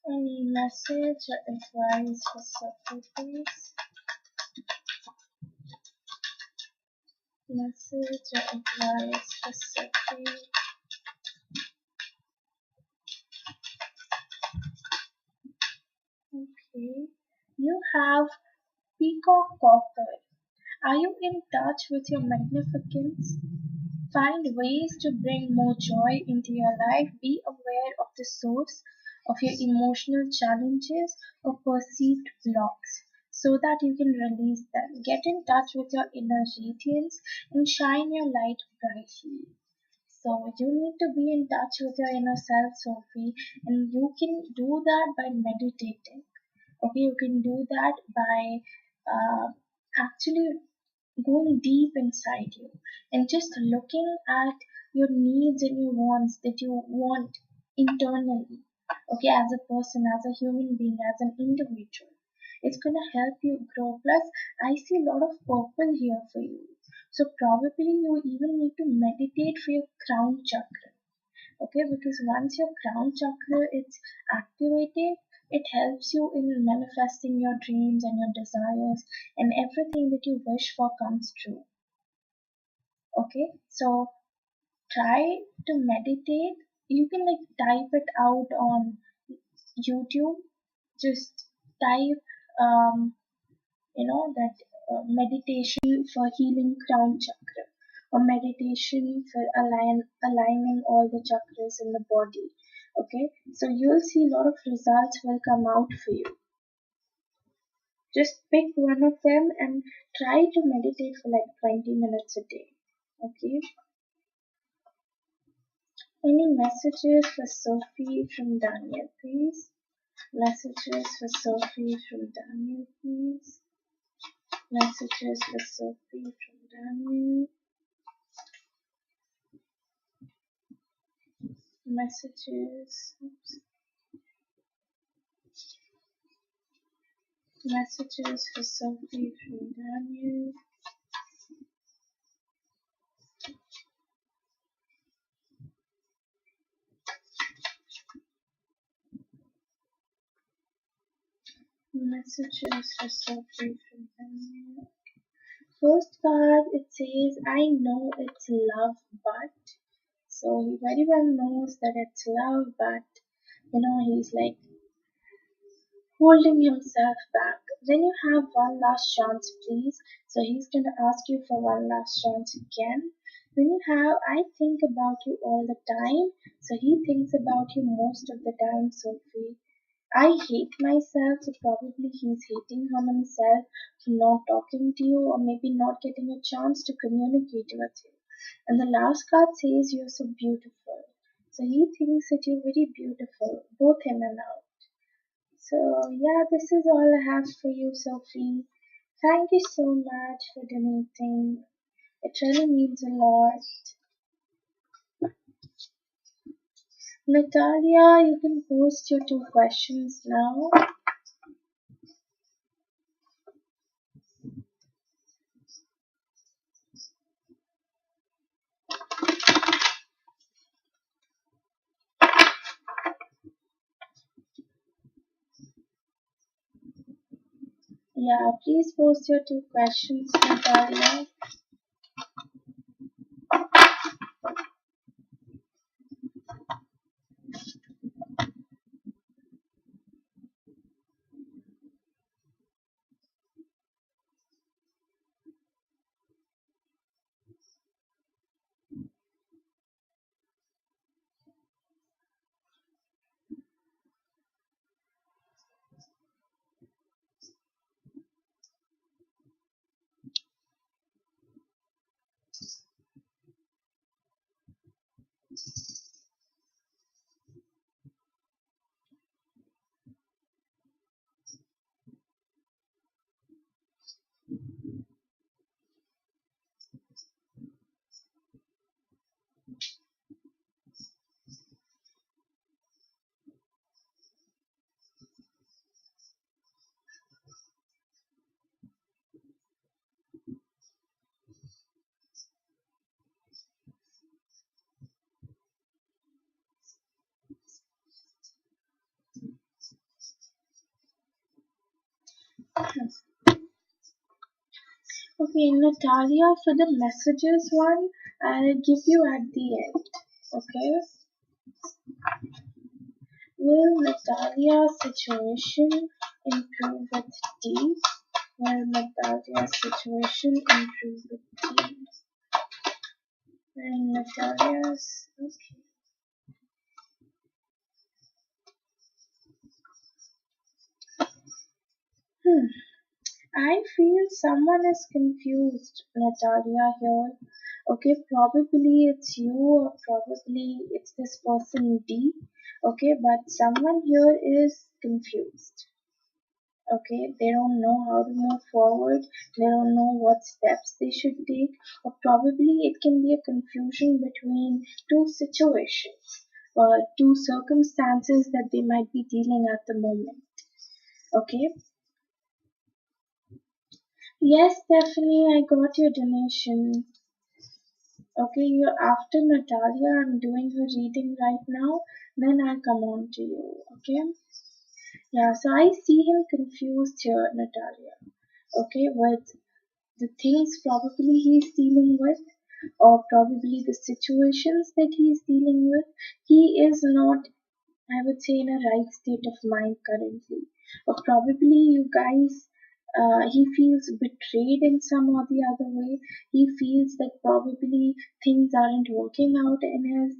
[SPEAKER 1] Any message or advice for Sophie, please? Message or advice for Sophie? Okay, you have Peacock Copper. Are you in touch with your magnificence? Find ways to bring more joy into your life. Be aware of the source of your emotional challenges or perceived blocks so that you can release them. Get in touch with your inner radiance and shine your light brightly. So you need to be in touch with your inner self, Sophie, and you can do that by meditating. Okay, you can do that by actually going deep inside you and just looking at your needs and your wants that you want internally. Okay, as a person, as a human being, as an individual, it's going to help you grow. Plus, I see a lot of purple here for you, so probably you even need to meditate for your crown chakra. Okay, because once your crown chakra is activated, it helps you in manifesting your dreams and your desires, and everything that you wish for comes true. Okay, so try to meditate. You can like type it out on YouTube. Just type that meditation for healing crown chakra, or meditation for aligning all the chakras in the body. Okay, so you'll see a lot of results will come out for you. Just pick one of them and try to meditate for like 20 minutes a day. Okay, any messages for Sophie from Daniel, please? Messages for Sophie from Daniel, please. Messages for Sophie from Daniel. Messages. Oops. Messages for Sophie from Daniel. Messages for Sophie from Daniel. First card, it says, I know it's love, but. So he very well knows that it's love, but he's like holding himself back. Then you have one last chance, please. So he's going to ask you for one last chance again. Then you have, I think about you all the time. So he thinks about you most of the time, Sophie. I hate myself, so probably he's hating on himself for not talking to you or maybe not getting a chance to communicate with you. And the last card says you're so beautiful. So he thinks that you're very beautiful, both in and out. So yeah, this is all I have for you, Sophie. Thank you so much for donating. It really means a lot. Natalia, you can post your 2 questions now. Yeah, please post your two questions, Natalia. Okay, Natalia, for the messages one, I'll give you at the end. Okay? Will Natalia's situation improve with tea? Will Natalia's situation improve with tea? And Natalia's. Okay. Hmm. I feel someone is confused, Natalia, here. Okay, probably it's you, or probably it's this person D. Okay, but someone here is confused. Okay, they don't know how to move forward, they don't know what steps they should take, or probably it can be a confusion between two situations or two circumstances that they might be dealing at the moment. Okay, yes, Stephanie, I got your donation. Okay, you're after Natalia. I'm doing her reading right now. Then I'll come on to you. Okay? Yeah, so I see him confused here, Natalia. Okay, with the things probably he's dealing with, or probably the situations that he's dealing with. He is not, I would say, in a right state of mind currently. Or probably you guys, he feels betrayed in some or the other way. He feels that probably things aren't working out in his,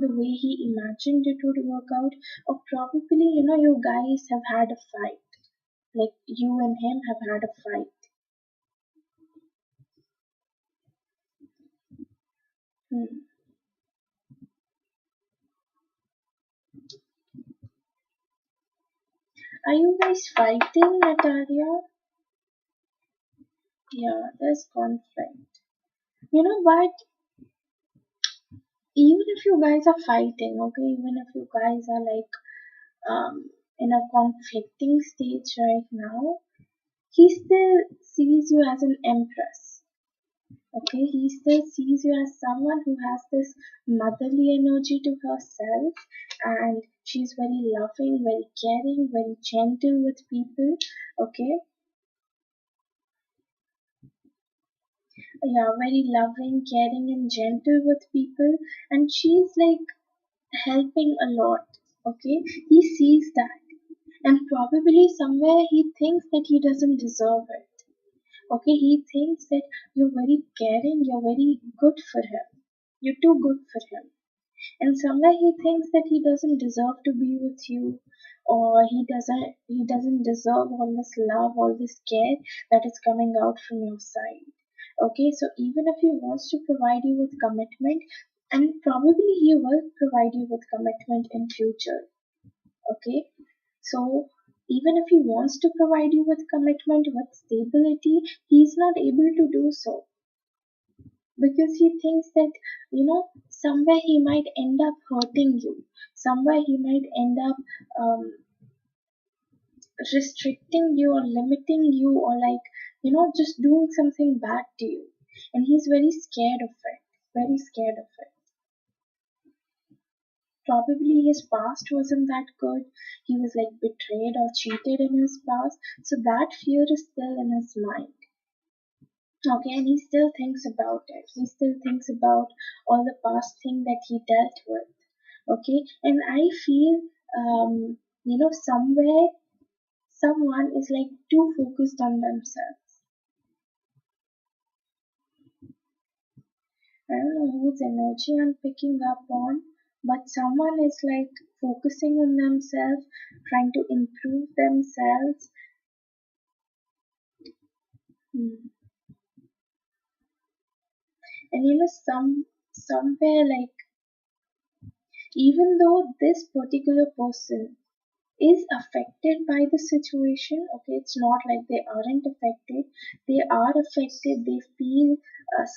[SPEAKER 1] the way he imagined it would work out. Or probably, you guys have had a fight. Like you and him have had a fight. Hmm. Are you guys fighting, Natalia? Yeah, there's conflict. But even if you guys are fighting, okay, even if you guys are like in a conflicting stage right now, he still sees you as an empress. Okay, he still sees you as someone who has this motherly energy to herself, and she's very loving, very caring, very gentle with people. Okay, yeah, very loving, caring, and gentle with people, and she's like helping a lot. Okay, he sees that, and probably somewhere he thinks that he doesn't deserve it. Okay, he thinks that you're very caring, you're very good for him, you're too good for him, and somewhere he thinks that he doesn't deserve to be with you, or he doesn't deserve all this love, all this care that is coming out from your side. Okay, so even if he wants to provide you with commitment, and probably he will provide you with commitment in future. Okay, so even if he wants to provide you with commitment, with stability, he's not able to do so because he thinks that, somewhere he might end up hurting you, somewhere he might end up restricting you or limiting you, or like, just doing something bad to you. And he's very scared of it, very scared of it. probably his past wasn't that good. He was like betrayed or cheated in his past. So that fear is still in his mind. Okay, and he still thinks about it. He still thinks about all the past thing that he dealt with. Okay, and I feel, somewhere someone is like too focused on themselves. I don't know whose energy I'm picking up on, but someone is like focusing on themselves, trying to improve themselves. Hmm. And somewhere like, even though this particular person is affected by the situation, okay, it's not like they aren't affected. They are affected. They feel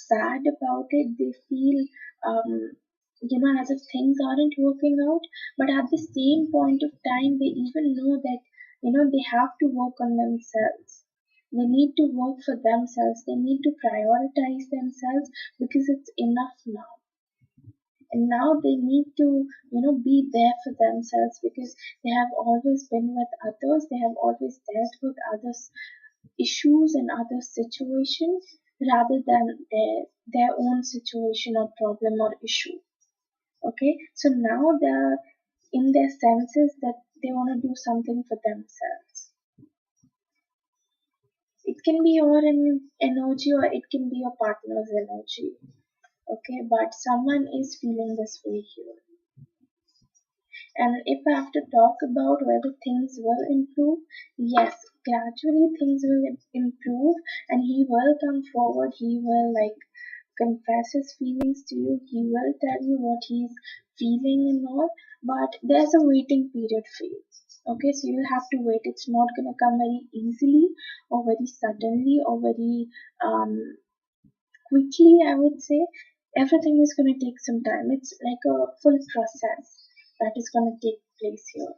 [SPEAKER 1] sad about it. They feel, as if things aren't working out. But at the same point of time, they even know that, they have to work on themselves. They need to work for themselves. They need to prioritize themselves because it's enough now. And now they need to, be there for themselves because they have always been with others. They have always dealt with others' issues and other situations rather than their own situation or problem or issue. Okay, so now they're in their senses that they want to do something for themselves. It can be your energy or it can be your partner's energy. Okay, but someone is feeling this way here. And if I have to talk about whether things will improve, yes, gradually things will improve and he will come forward. He will like confess his feelings to you. He will tell you what he's feeling and all. But there's a waiting period for you. Okay, so you'll have to wait. It's not gonna come very easily or very suddenly or very quickly, I would say. Everything is going to take some time. It's like a full process that is going to take place here.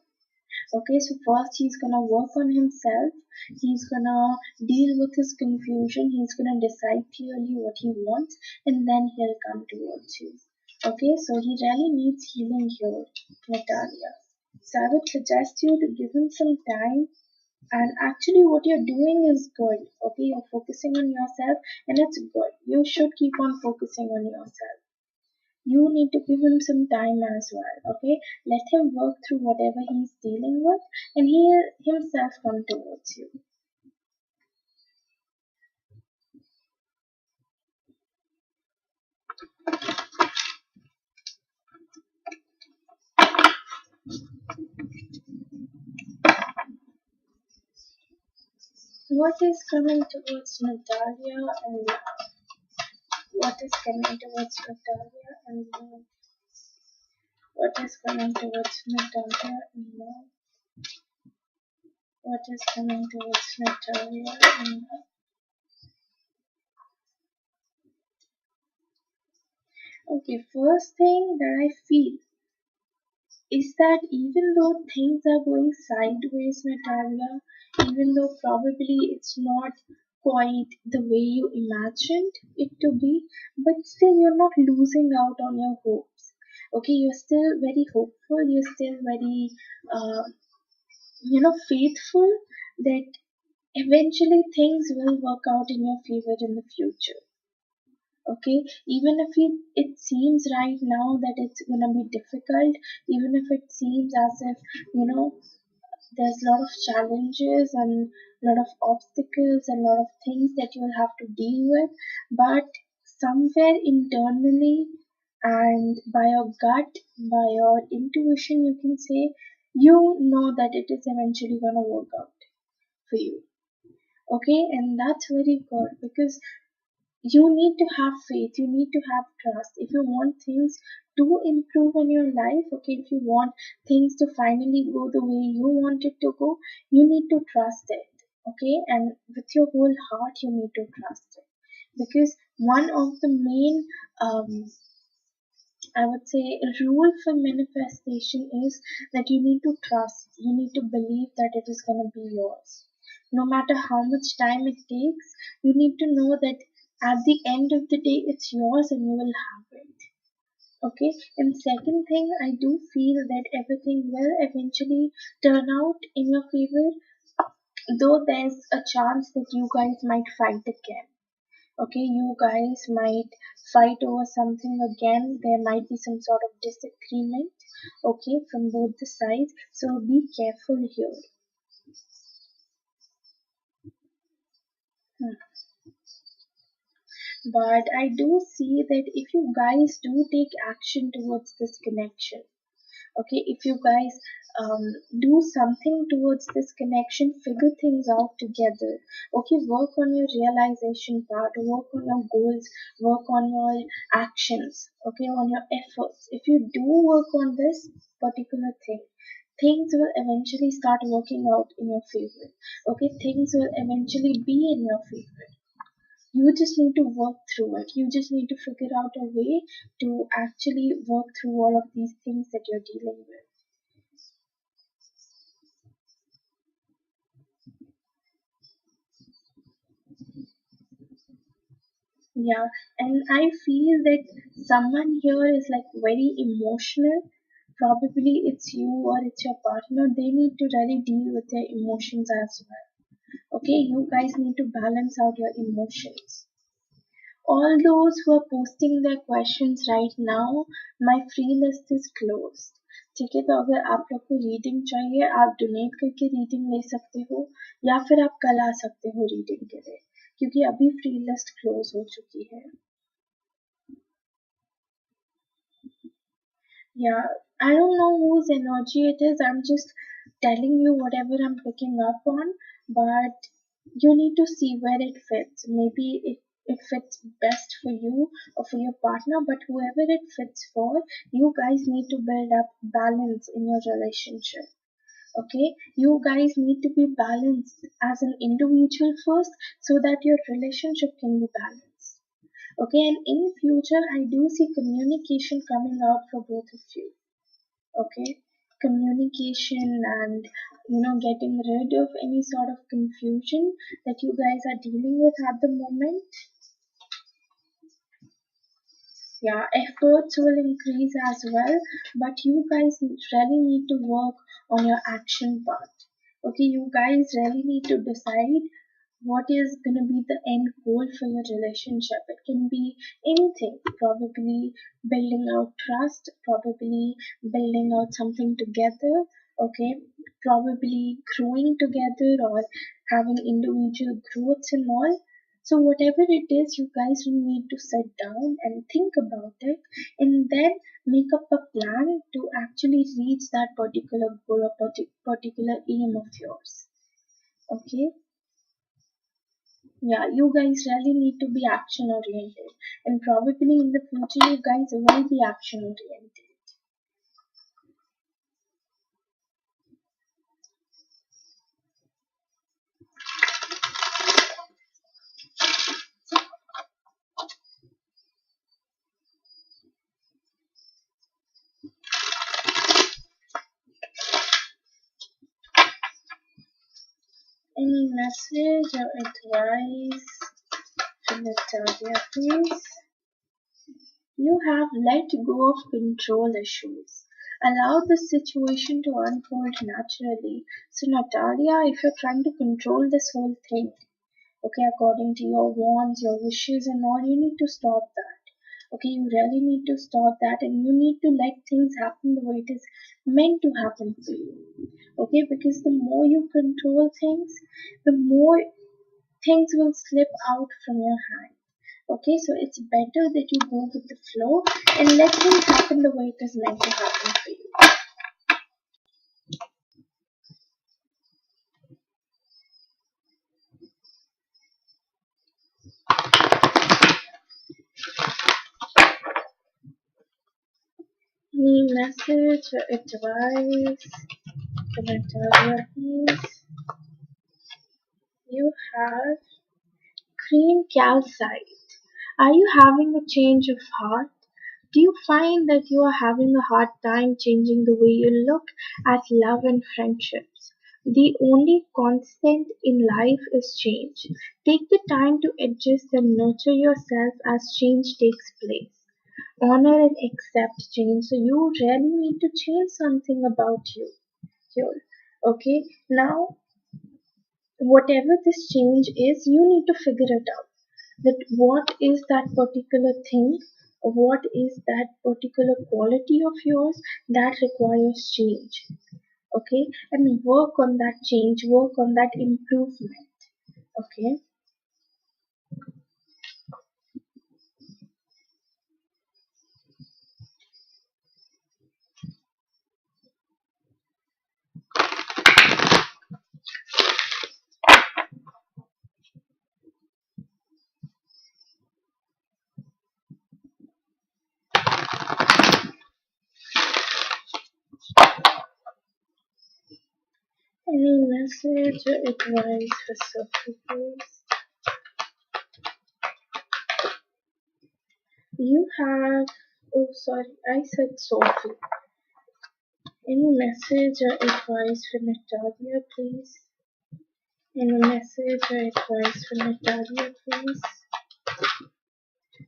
[SPEAKER 1] Okay, so first he's going to work on himself. He's going to deal with his confusion. He's going to decide clearly what he wants and then he'll come towards you. Okay, so he really needs healing here, Natalia. So I would suggest you to give him some time, and actually what you're doing is good. Okay, you're focusing on yourself and it's good. You should keep on focusing on yourself. You need to give him some time as well. Okay, let him work through whatever he's dealing with and he'll himself come towards you. What is coming towards Natalia and love? What is coming towards Natalia and love? What is coming towards Natalia and love? What is coming towards Natalia and love? Okay, first thing that I feel is that even though things are going sideways, Natalia, even though probably it's not quite the way you imagined it to be, but still you're not losing out on your hopes. Okay, you're still very hopeful, you're still very, faithful that eventually things will work out in your favor in the future. Okay, even if it seems right now that it's gonna be difficult, even if it seems as if, there's a lot of challenges and a lot of obstacles and a lot of things that you'll have to deal with, but somewhere internally and by your gut, by your intuition, you can say, you know that it is eventually gonna work out for you. Okay, and that's very good because you need to have faith, you need to have trust. If you want things to improve in your life, okay, if you want things to finally go the way you want it to go, you need to trust it. Okay, and with your whole heart you need to trust it, because one of the main, I would say, a rule for manifestation is that you need to trust, you need to believe that it is going to be yours. No matter how much time it takes, you need to know that at the end of the day it's yours and you will have it. Okay, and second thing, I do feel that everything will eventually turn out in your favor, though there's a chance that you guys might fight again. Okay, you guys might fight over something again. There might be some sort of disagreement, okay, from both the sides. So be careful here. Hmm. But I do see that if you guys do take action towards this connection, okay, if you guys do something towards this connection, figure things out together, okay, work on your realization part, work on your goals, work on your actions, okay, on your efforts. If you do work on this particular thing, things will eventually start working out in your favor. Okay, things will eventually be in your favor. You just need to work through it. You just need to figure out a way to actually work through all of these things that you're dealing with. Yeah, and I feel that someone here is like very emotional. Probably it's you or it's your partner. They need to really deal with their emotions as well. Okay, you guys need to balance out your emotions. All those who are posting their questions right now, my free list is closed. ठीक है, तो अगर आप लोग को reading चाहिए आप donate करके रीडिंग ले सकते हो या फिर आप कल आ सकते हो रीडिंग के लिए, क्योंकि अभी फ्री लिस्ट क्लोज हो चुकी है. Yeah, I don't know whose energy it is. I'm just telling you whatever I'm picking up on, but you need to see where it fits. Maybe it fits best for you or for your partner, but whoever it fits for, you guys need to build up balance in your relationship. Okay, you guys need to be balanced as an individual first so that your relationship can be balanced. Okay, and in future, I do see communication coming out for both of you. Okay, communication and getting rid of any sort of confusion that you guys are dealing with at the moment. Yeah, efforts will increase as well, but you guys really need to work on your action part. Okay, you guys really need to decide what is going to be the end goal for your relationship. It can be anything, probably building out trust, probably building out something together, okay, probably growing together or having individual growths and all. So whatever it is, you guys will need to sit down and think about it and then make up a plan to actually reach that particular goal or particular aim of yours. Okay? Yeah, you guys really need to be action oriented, and probably in the future, you guys will be action oriented. Any message or advice from the tarot, please? You have let go of control issues. Allow the situation to unfold naturally. So, Natalia, if you're trying to control this whole thing, okay, according to your wants, your wishes, and all, you need to stop that. Okay, you really need to stop that, and you need to let things happen the way it is meant to happen for you. Okay, because the more you control things, the more things will slip out from your hand. Okay, so it's better that you go with the flow and let things happen the way it is meant to happen for you. Any message or advice for Natalia, please? You have green calcite. Are you having a change of heart? Do you find that you are having a hard time changing the way you look at love and friendships? The only constant in life is change. Take the time to adjust and nurture yourself as change takes place. honor and accept change. So you really need to change something about you here. Okay, now whatever this change is, you need to figure it out. That what is that particular thing, or what is that particular quality of yours that requires change. Okay, and work on that change, work on that improvement. Okay. Any message or advice for Sophie, please? You have, oh sorry, I said Sophie. Any message or advice for Natalia, please? Any message or advice for Natalia, please?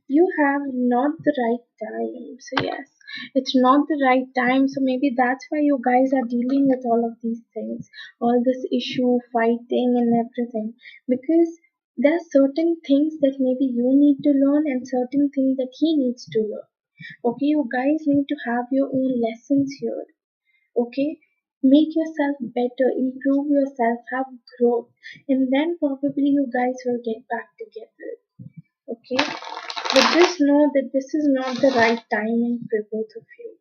[SPEAKER 1] You have not the right time. So yes, it's not the right time. So maybe that's why you guys are dealing with all of these things, all this issue, fighting and everything. Because there are certain things that maybe you need to learn and certain things that he needs to learn. Okay, you guys need to have your own lessons here. Okay, make yourself better, improve yourself, have growth, and then probably you guys will get back together. Okay, but just know that this is not the right timing for both of you.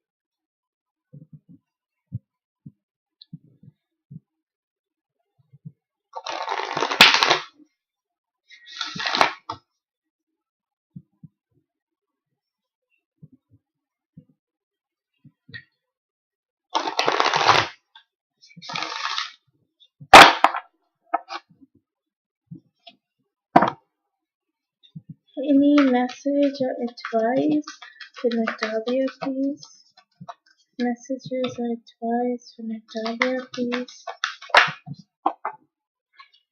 [SPEAKER 1] Any message or advice for Natalia, please? Messages or advice for Natalia, please?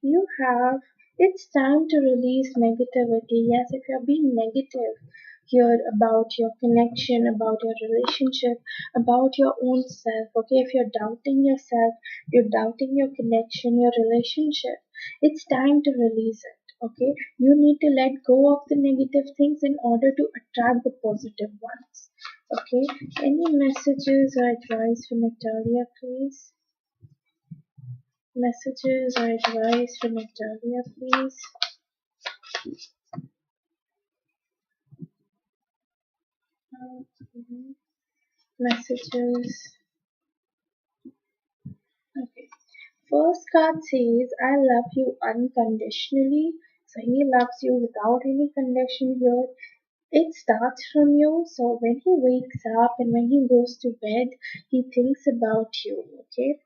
[SPEAKER 1] You have, it's time to release negativity. Yes, if you're being negative here about your connection, about your relationship, about your own self, okay, if you're doubting yourself, you're doubting your connection, your relationship, it's time to release it. Okay, you need to let go of the negative things in order to attract the positive ones. Okay, any messages or advice for Natalia, please? Messages or advice for Natalia, please? Mhm. Messages. Okay. First card says, I love you unconditionally. So he loves you without any condition here. It starts from you. So when he wakes up and when he goes to bed, he thinks about you. Okay.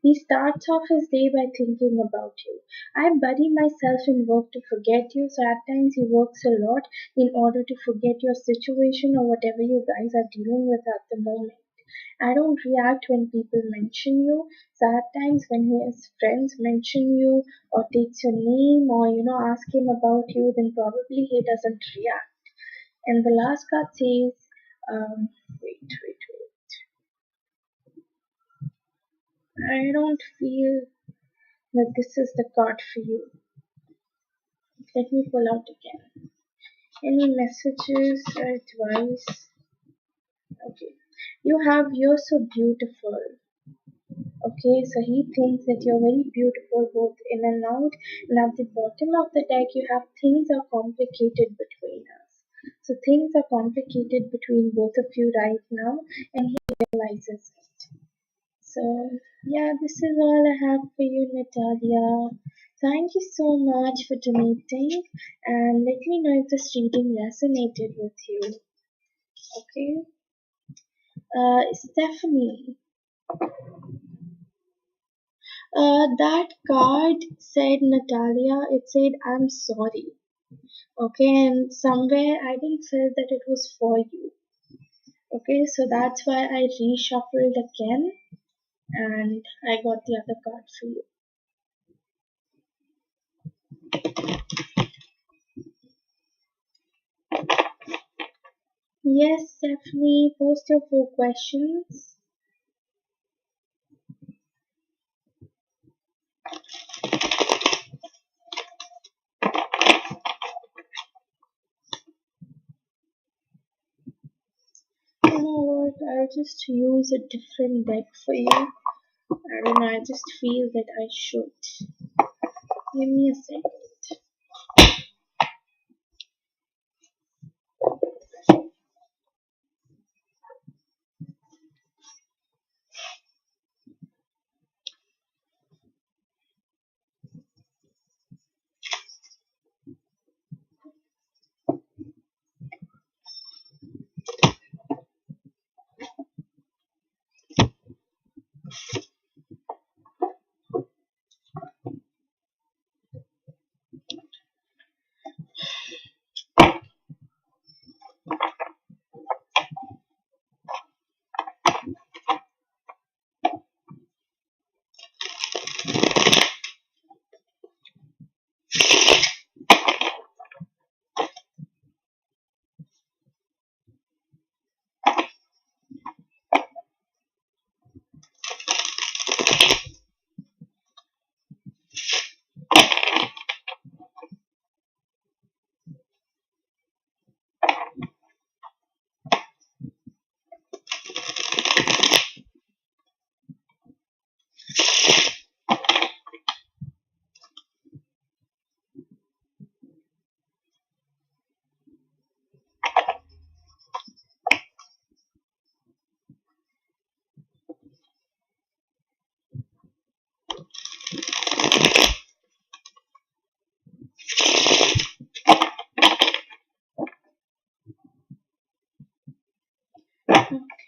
[SPEAKER 1] He starts off his day by thinking about you. I bury myself in work to forget you, so at times he works a lot in order to forget your situation or whatever you guys are dealing with at the moment. I don't react when people mention you, so at times when his friends mention you or takes your name or ask him about you, then probably he doesn't react. And the last card says, wait. I don't feel that this is the card for you. Let me pull out again. Any messages or advice? Okay. You have, you're so beautiful. Okay, so he thinks that you're very beautiful both in and out. And at the bottom of the deck, you have things are complicated between us. So things are complicated between both of you right now, and he realizes it. So, yeah, this is all I have for you, Natalia. Thank you so much for donating, and let me know if this reading resonated with you. Okay? Stephanie, that card said Natalia, it said, I'm sorry. Okay, and somewhere I didn't feel that it was for you. Okay, so that's why I reshuffled again and I got the other card for you. Yes, Stephanie, post your 4 questions. You know what? I'll just use a different deck for you. I don't know, I just feel that I should. Give me a second.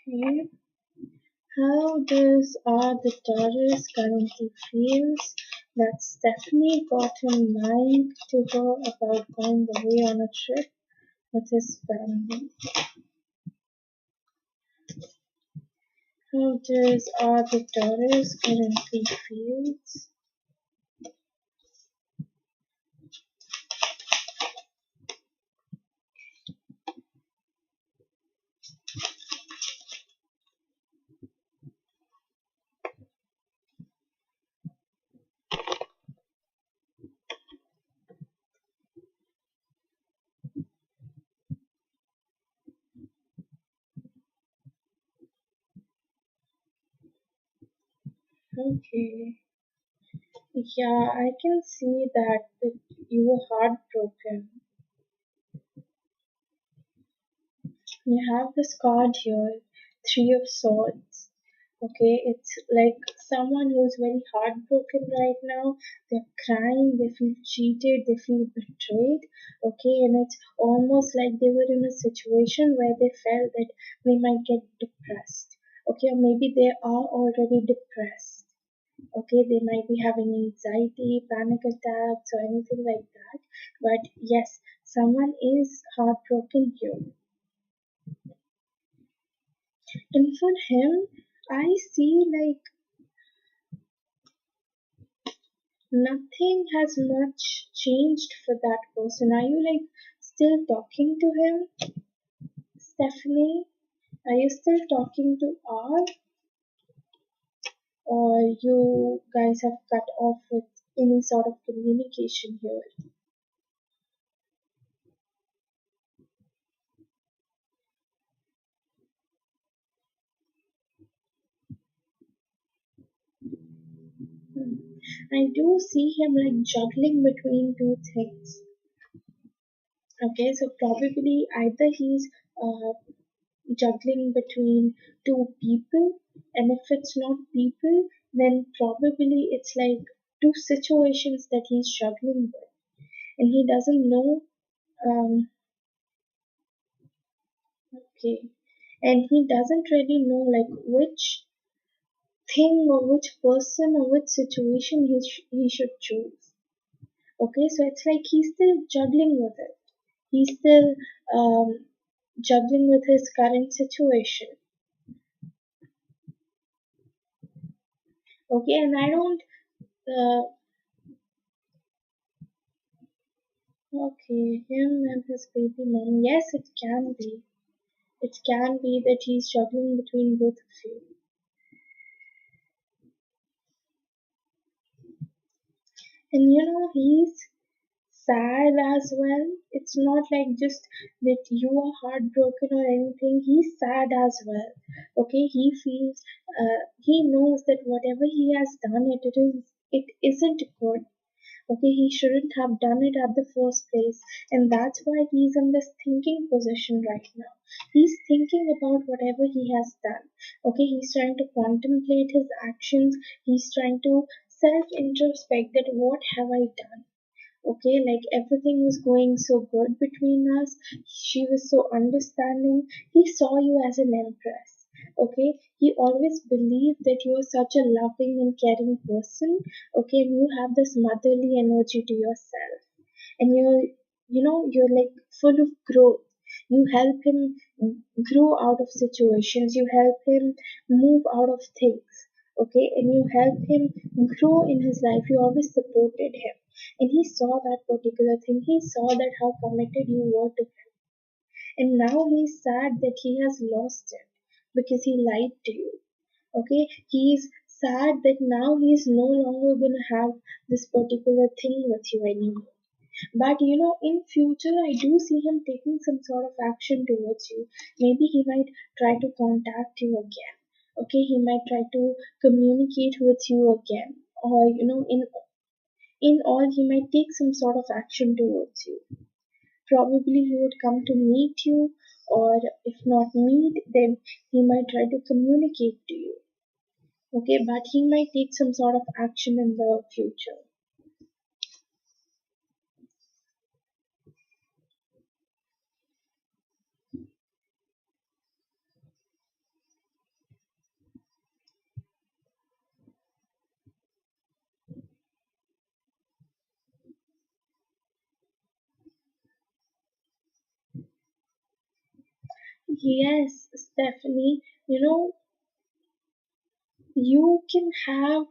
[SPEAKER 1] Okay. How does the Taurus currently feels? That Stephanie got in mind to go about going away on a trip with his family. How does the Taurus currently feels? Okay. Yeah, I can see that you were heartbroken. You have this card here, Three of Swords. Okay, it's like someone who's very heartbroken right now. They're crying, they feel cheated, they feel betrayed. Okay, and it's almost like they were in a situation where they felt that they might get depressed. Okay, or maybe they are already depressed. Okay, they might be having anxiety, panic attacks, or anything like that. But yes, someone is heartbroken here. And for him, I see like nothing has much changed for that person. Are you like still talking to him, Stephanie? Are you still talking to R, or you guys have cut off with any sort of communication here? Hmm. I do see him like juggling between two things. Okay, so probably either he's uh, juggling between two people, and if it's not people, then probably it's like two situations that he's juggling with, and he doesn't know. Um okay and he doesn't really know like which thing or which person or which situation he should choose. Okay, so it's like he's still juggling with it. He's still um, juggling with his current situation. Okay, and I don't uh, okay, him and his baby mom. Yes, it can be. It can be that he's juggling between both of you. And he's sad as well. It's not like just that you are heartbroken or anything. He's sad as well. Okay, he feels, he knows that whatever he has done, it isn't good. Okay, he shouldn't have done it at the first place, and that's why he's in this thinking position right now. He's thinking about whatever he has done. Okay, he's trying to contemplate his actions. He's trying to self introspect that what have I done. Okay, like everything was going so good between us. She was so understanding. He saw you as an empress. Okay, he always believed that you are such a loving and caring person. Okay, and you have this motherly energy to yourself, and you're like full of growth. You help him grow out of situations. You help him move out of things. Okay, and you help him grow in his life. You always supported him, and he saw that particular thing. He saw that how committed you were to him, and now he's sad that he has lost it because he lied to you. Okay, he's sad that now he's no longer going to have this particular thing with you anymore. But in future, I do see him taking some sort of action towards you. Maybe he might try to contact you again. Okay, he might try to communicate with you again. Or, in all, he might take some sort of action towards you. Probably he would come to meet you, or if not meet, then he might try to communicate to you. Okay, but he might take some sort of action in the future. Yes, Stephanie, you can have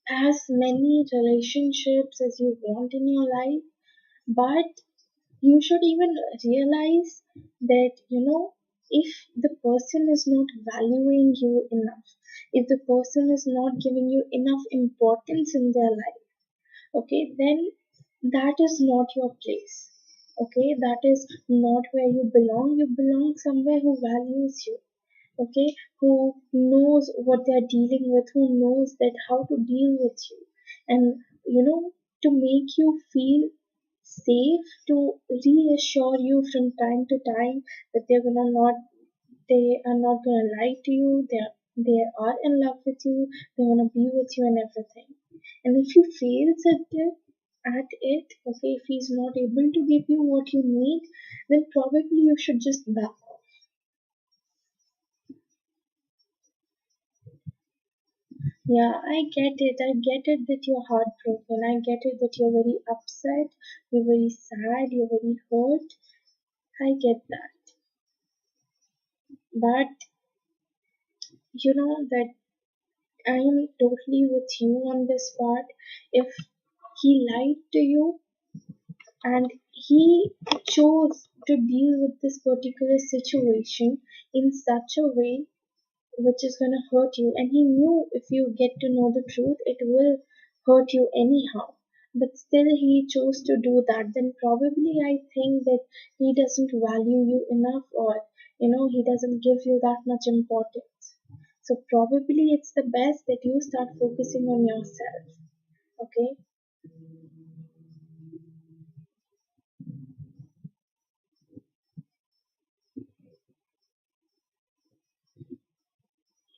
[SPEAKER 1] as many relationships as you want in your life, but you should even realize that, if the person is not valuing you enough, if the person is not giving you enough importance in their life, okay, then that is not your place. Okay, that is not where you belong. You belong somewhere who values you, okay, who knows what they're dealing with, who knows that how to deal with you, and to make you feel safe, to reassure you from time to time that they are not gonna lie to you, they are in love with you, they wanna be with you and everything. And if he fails at it, okay, if he's not able to give you what you need, then probably you should just back off. Yeah, I get it. I get it that you're heartbroken. I get it that you're very upset, you're very sad, you're very hurt. I get that. But you know that I am totally with you on this part. If he lied to you and he chose to deal with this particular situation in such a way which is going to hurt you, and he knew if you get to know the truth it will hurt you anyhow, but still he chose to do that, then probably I think that he doesn't value you enough, or he doesn't give you that much importance. So probably it's the best that you start focusing on yourself. Okay.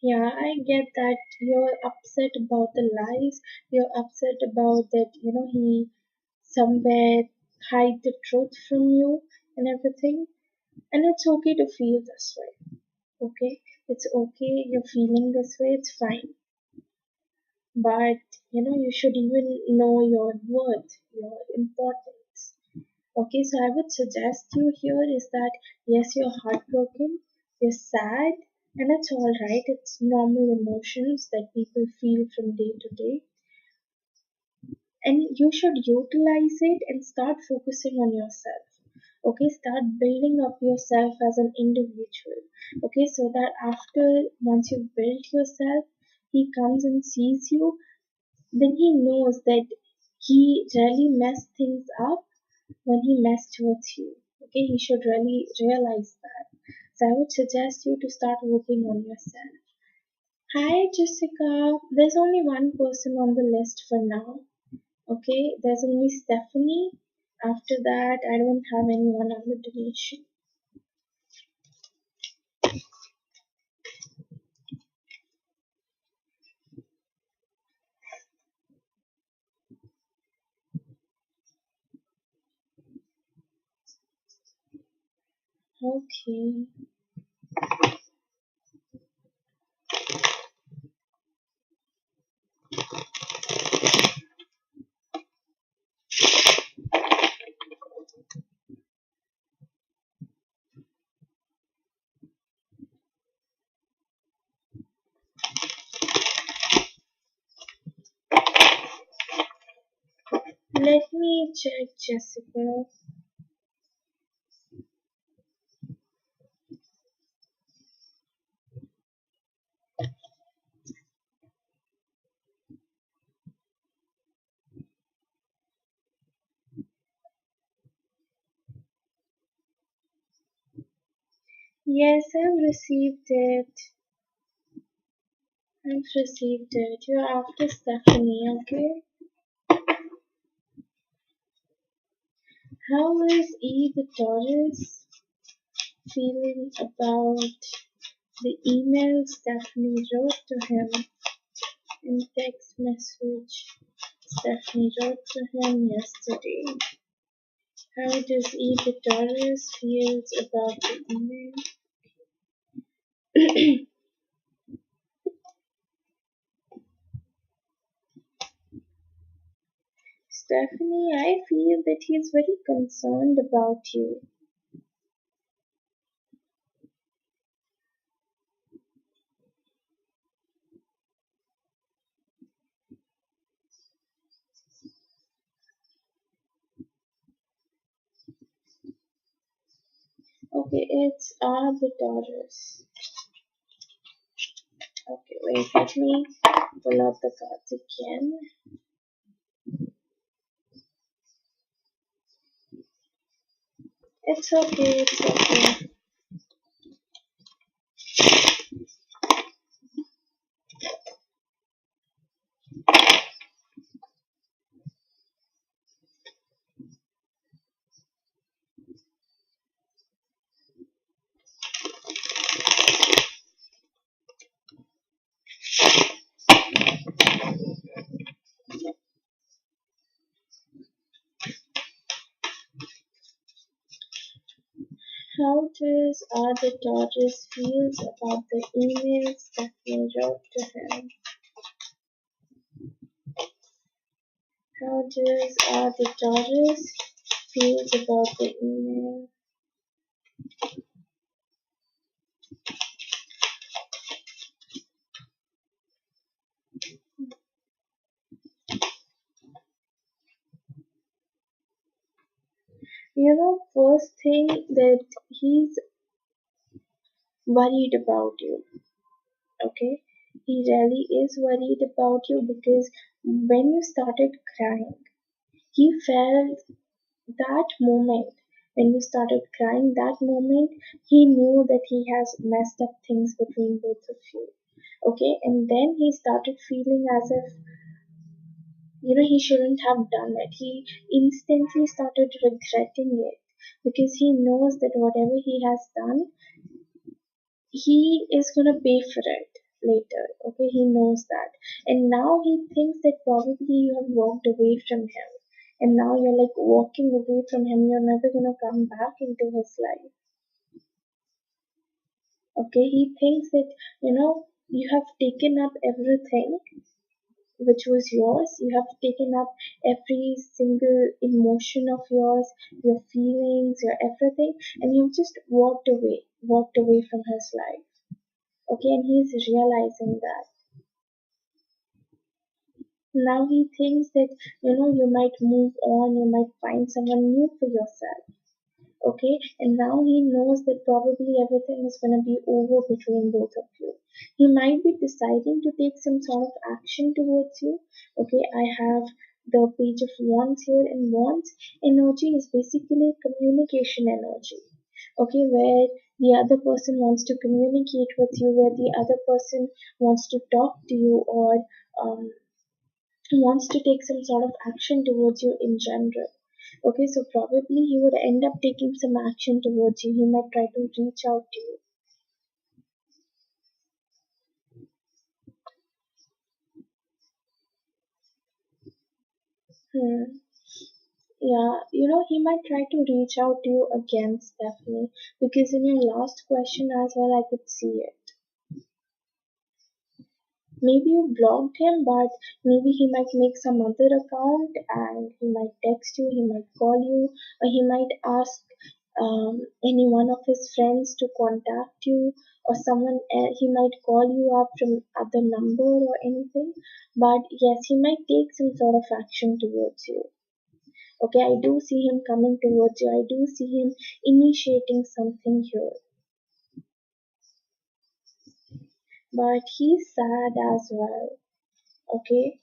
[SPEAKER 1] Yeah, I get that you're upset about the lies, you're upset about that, he somewhere hide the truth from you and everything. And it's okay to feel this way. Okay? It's okay, you're feeling this way, it's fine. But you should even know your worth, your importance. Okay, so I would suggest you here is that yes, you're heartbroken, you're sad, and it's all right. It's normal emotions that people feel from day to day, and you should utilize it and start focusing on yourself. Okay, start building up yourself as an individual. Okay, so that after, once you build yourself, he comes and sees you, then he knows that he really messed things up when he messed with you. Okay, he should really realize that. So I would suggest you to start working on yourself. Hi Jessica, there's only one person on the list for now. Okay, there's only Stephanie. After that, I don't have anyone on the donation. Okay, let me check Jessica. Yes, I've received it. I've received it. You're after Stephanie, okay? How is E the Taurus feeling about the email Stephanie wrote to him in text message? Stephanie wrote to him yesterday. How does E the Taurus feels about the email? Stephanie, I feel that he's very concerned about you. Okay, it's R the Taurus. Okay, wait, let me pull out the cards again. It's okay, it's okay. How does R the Taurus feels about the emails that we wrote to him? How does R the Taurus feels about the email? First thing that he's worried about you. Okay, he really is worried about you because when you started crying, he felt that moment. When you started crying, that moment, he knew that he has messed up things between both of you. Okay, and then he started feeling as if he shouldn't have done it. He instantly started regretting it because he knows that whatever he has done, he is gonna pay for it later. Okay, he knows that, and now he thinks that probably you have walked away from him, and now you're like walking away from him. You're never gonna come back into his life. Okay, he thinks that you have taken up everything which was yours. You have taken up every single emotion of yours, your feelings, your everything, and you've just walked away from his life. Okay, and he's realizing that. Now he thinks that you might move on, you might find someone new for yourself. Okay, and now he knows that probably everything is going to be over between both of you. He might be deciding to take some sort of action towards you. Okay, I have the page of wands here, and wands energy is basically communication energy. Okay, where the other person wants to communicate with you, where the other person wants to talk to you, or um, wants to take some sort of action towards you in general. Okay, so probably he would end up taking some action towards you. He might try to reach out to you. Hmm. Yeah, he might try to reach out to you again, Stephanie, because in your last question as well, I could see it. Maybe you blocked him, but maybe he might make some other account and he might text you, he might call you, or he might ask any one of his friends to contact you, or someone he might call you up from other number or anything. But yes, he might take some sort of action towards you. Okay, I do see him coming towards you. I do see him initiating something here. But he's sad as well. Okay,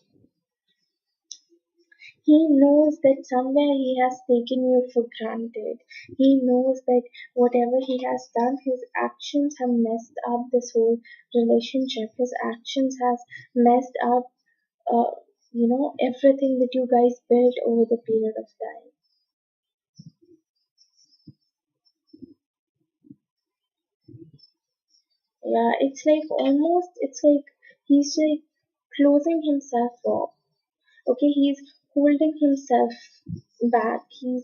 [SPEAKER 1] he knows that somewhere he has taken you for granted. He knows that whatever he has done, his actions have messed up this whole relationship. His actions has messed up, everything that you guys built over the period of time. Yeah, it's like he's like closing himself off. Okay, he's holding himself back. He's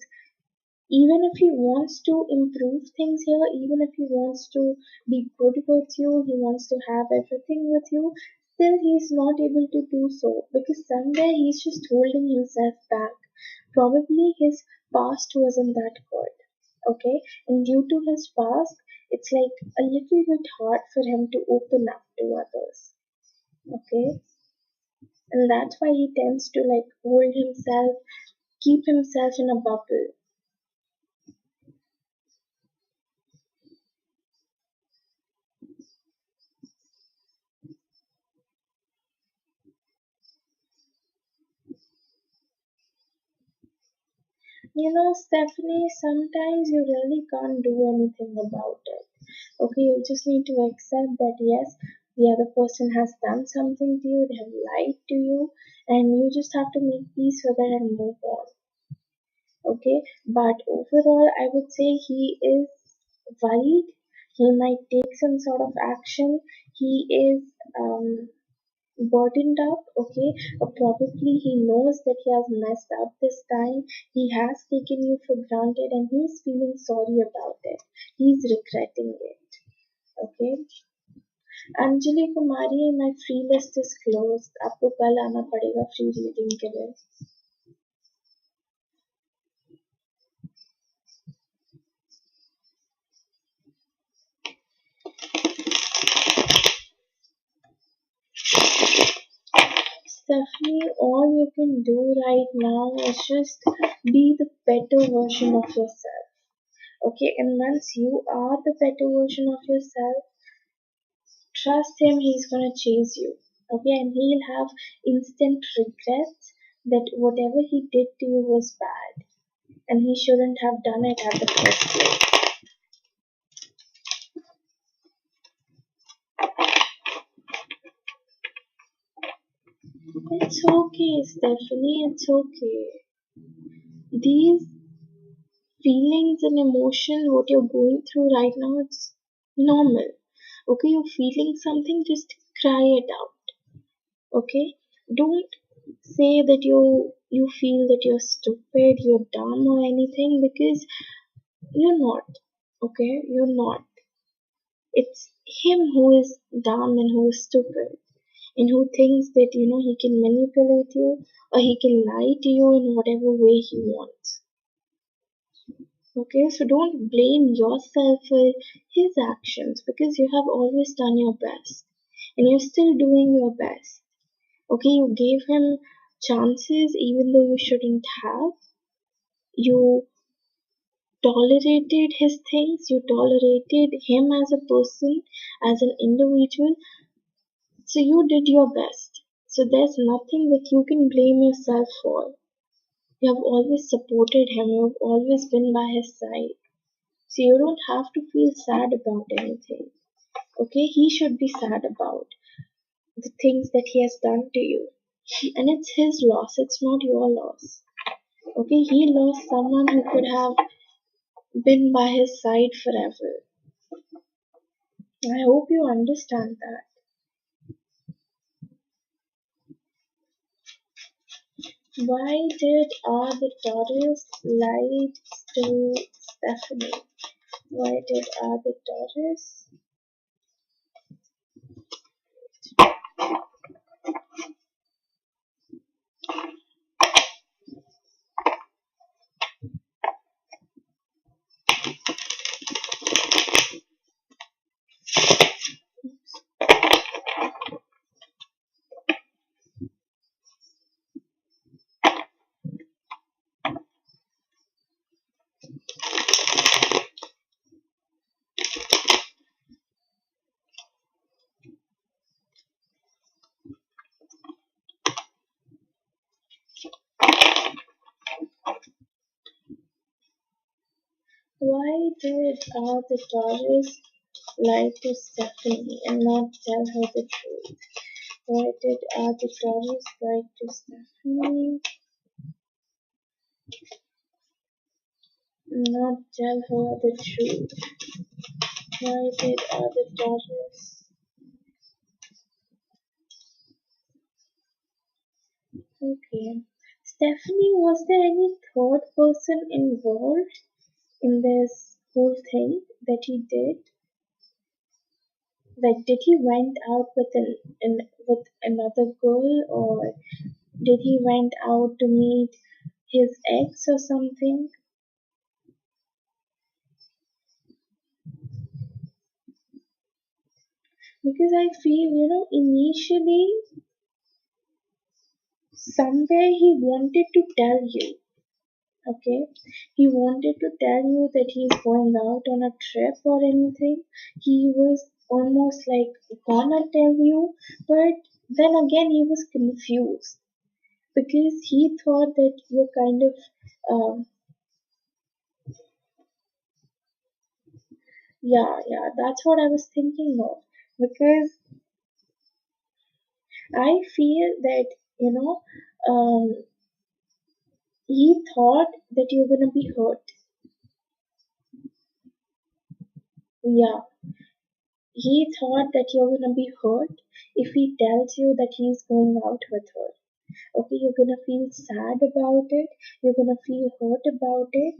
[SPEAKER 1] even if he wants to improve things here, even if he wants to be good with you, he wants to have everything with you, still he's not able to do so because somewhere he's just holding himself back. Probably his past wasn't that good. Okay, and due to his past, it's like a little bit hard for him to open up to others. Okay, and that's why he tends to like hold himself, keep himself in a bubble. Stephanie, sometimes you really can't do anything about it. Okay, you just need to accept that yes, the other person has done something to you, they have lied to you, and you just have to make peace with it and move on. Okay, but overall, I would say he is worried. He might take some sort of action. He is burdened up, okay, or probably he knows that he has messed up this time. He has taken you for granted and he's feeling sorry about it. He's regretting it, okay. Anjali Kumari my free list is closed. आपको कल आना पड़ेगा free reading के लिए. Stephanie, all you can do right now is just be the better version of yourself. Okay, and once you are the better version of yourself, trust him, he's gonna chase you. Okay, and he'll have instant regrets that whatever he did to you was bad and he shouldn't have done it at the first place. It's okay, Stephanie, it's okay. These feelings and emotions, what you're going through right now, it's normal. Okay, you're feeling something, just cry it out. Okay, don't say that you feel that you're stupid, you're dumb or anything because you're not. Okay, you're not. It's him who is dumb and who is stupid and who thinks that he can manipulate you or he can lie to you in whatever way he wants. Okay, so don't blame yourself for his actions because you have always done your best and you're still doing your best. Okay, you gave him chances even though you shouldn't have. You tolerated his things, you tolerated him as a person, as an individual, so you did your best. So there's nothing that you can blame yourself for. You have always supported him, you have always been by his side. So you don't have to feel sad about anything. Okay, he should be sad about the things that he has done to you. And it's his loss, it's not your loss. Okay, he lost someone who could have been by his side forever. I hope you understand that. Why did the Taurus lie to Stephanie? Why did the Taurus? Why did the Taurus lie to Stephanie and not tell her the truth? Why did the Taurus lie to Stephanie and not tell her the truth? Why did the Taurus? Okay. Stephanie, was there any third person involved in this whole thing that he did? Like, did he went out with with another girl, or did he went out to meet his ex or something? Because I feel, initially somewhere he wanted to tell you, okay? He wanted to tell you that he's going out on a trip or anything. He was almost like gonna tell you, but then again he was confused because he thought that you're kind of, yeah, that's what I was thinking of. Because I feel that, you know, he thought that you're gonna be hurt. Yeah, he thought that you're gonna be hurt if he tells you that he's going out with her. Okay, you're gonna feel sad about it, you're gonna feel hurt about it,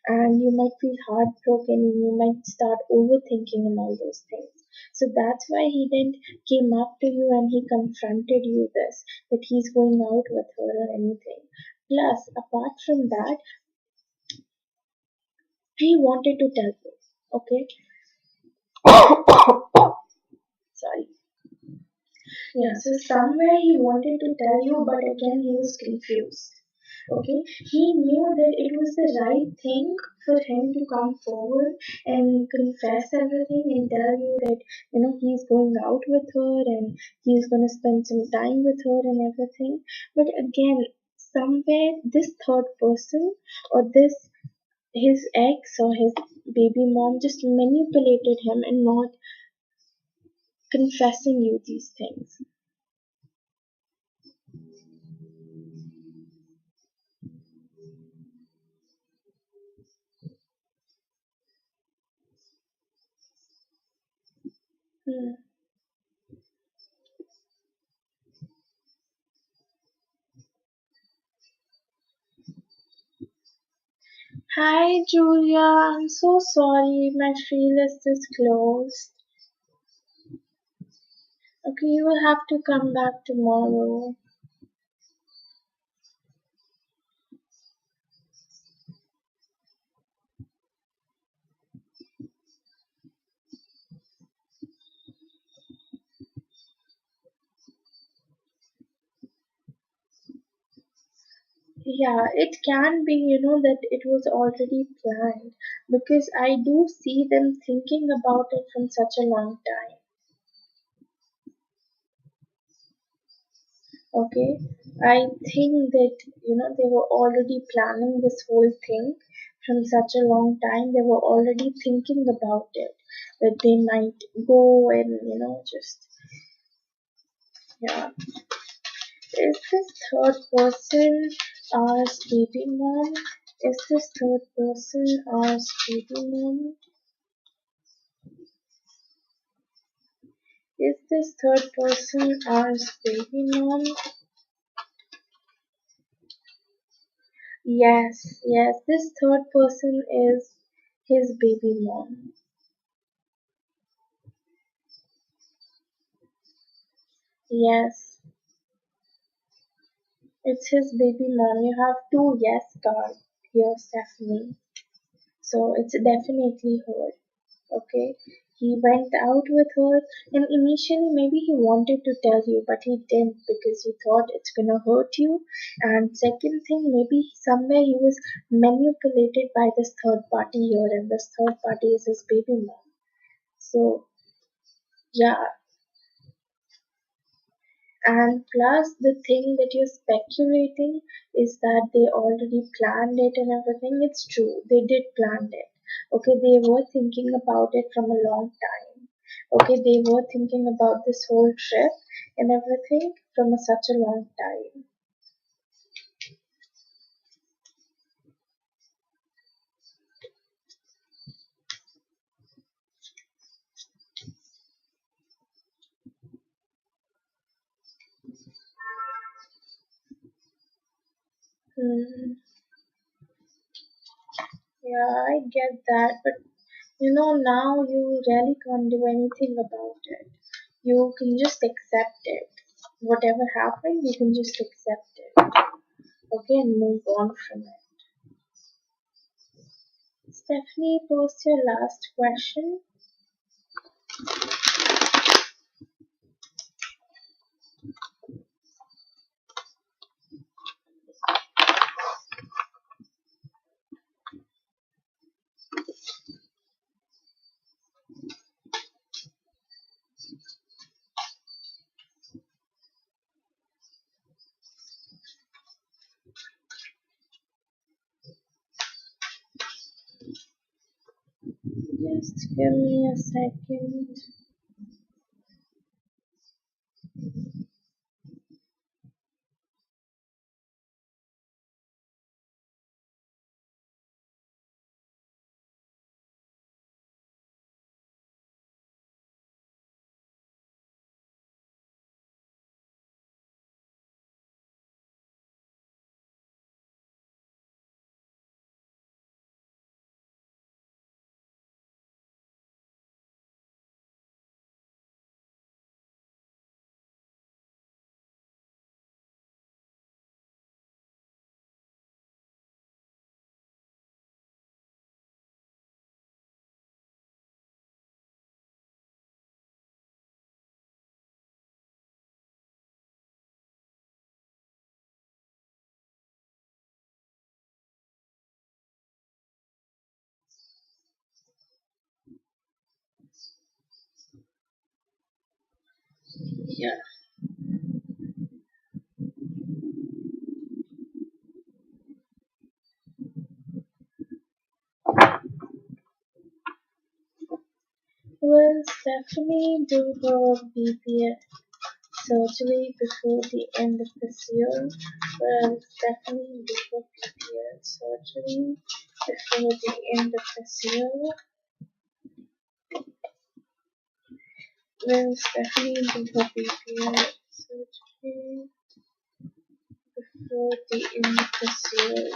[SPEAKER 1] and you might feel heartbroken and you might start overthinking and all those things. So that's why he didn't came up to you and he confronted you this that he's going out with her or anything. Plus, apart from that, he wanted to tell you. Okay, sorry. Yeah, so somewhere he wanted to tell you, but again he was confused. Okay, he knew that it was the right thing for him to come forward and confess everything and tell you that he's going out with her and he's going to spend some time with her and everything. But again, somewhere this third person or this his ex or his baby mom just manipulated him and not confessing you these things. Hmm. Hi Julia, I'm so sorry my field is just closed. Okay, you will have to come back tomorrow. Yeah, it can be, that it was already planned because I do see them thinking about it from such a long time. Okay, I think that, they were already planning this whole thing from such a long time. They were already thinking about it, that they might go and, just, yeah. Is this third person our baby mom? Is this third person our baby mom? Is this third person our baby mom? Yes, yes, this third person is his baby mom. Yes, it's his baby mom. You have two yes cards here, Stephanie. So it's definitely her. Okay, he went out with her, and initially maybe he wanted to tell you, but he didn't because he thought it's gonna hurt you. And second thing, maybe somewhere he was manipulated by this third party here, and this third party is his baby mom. So yeah, and plus the thing that you're speculating is that they already planned it and everything. It's true, they did plan it. Okay, they were thinking about it from a long time. Okay, they were thinking about this whole trip and everything from such a long time. Hmm. Yeah, I get that, but now you really can't do anything about it. You can just accept it. Whatever happened, you can just accept it. Okay, and move on from it. Stephanie, post your last question. Just give me a second. Yeah. Will Stephanie do her BPS surgery before the end of this year? Will Stephanie do her BPS surgery before the end of this year? Will Stephanie do her BPS surgery before the end of this year?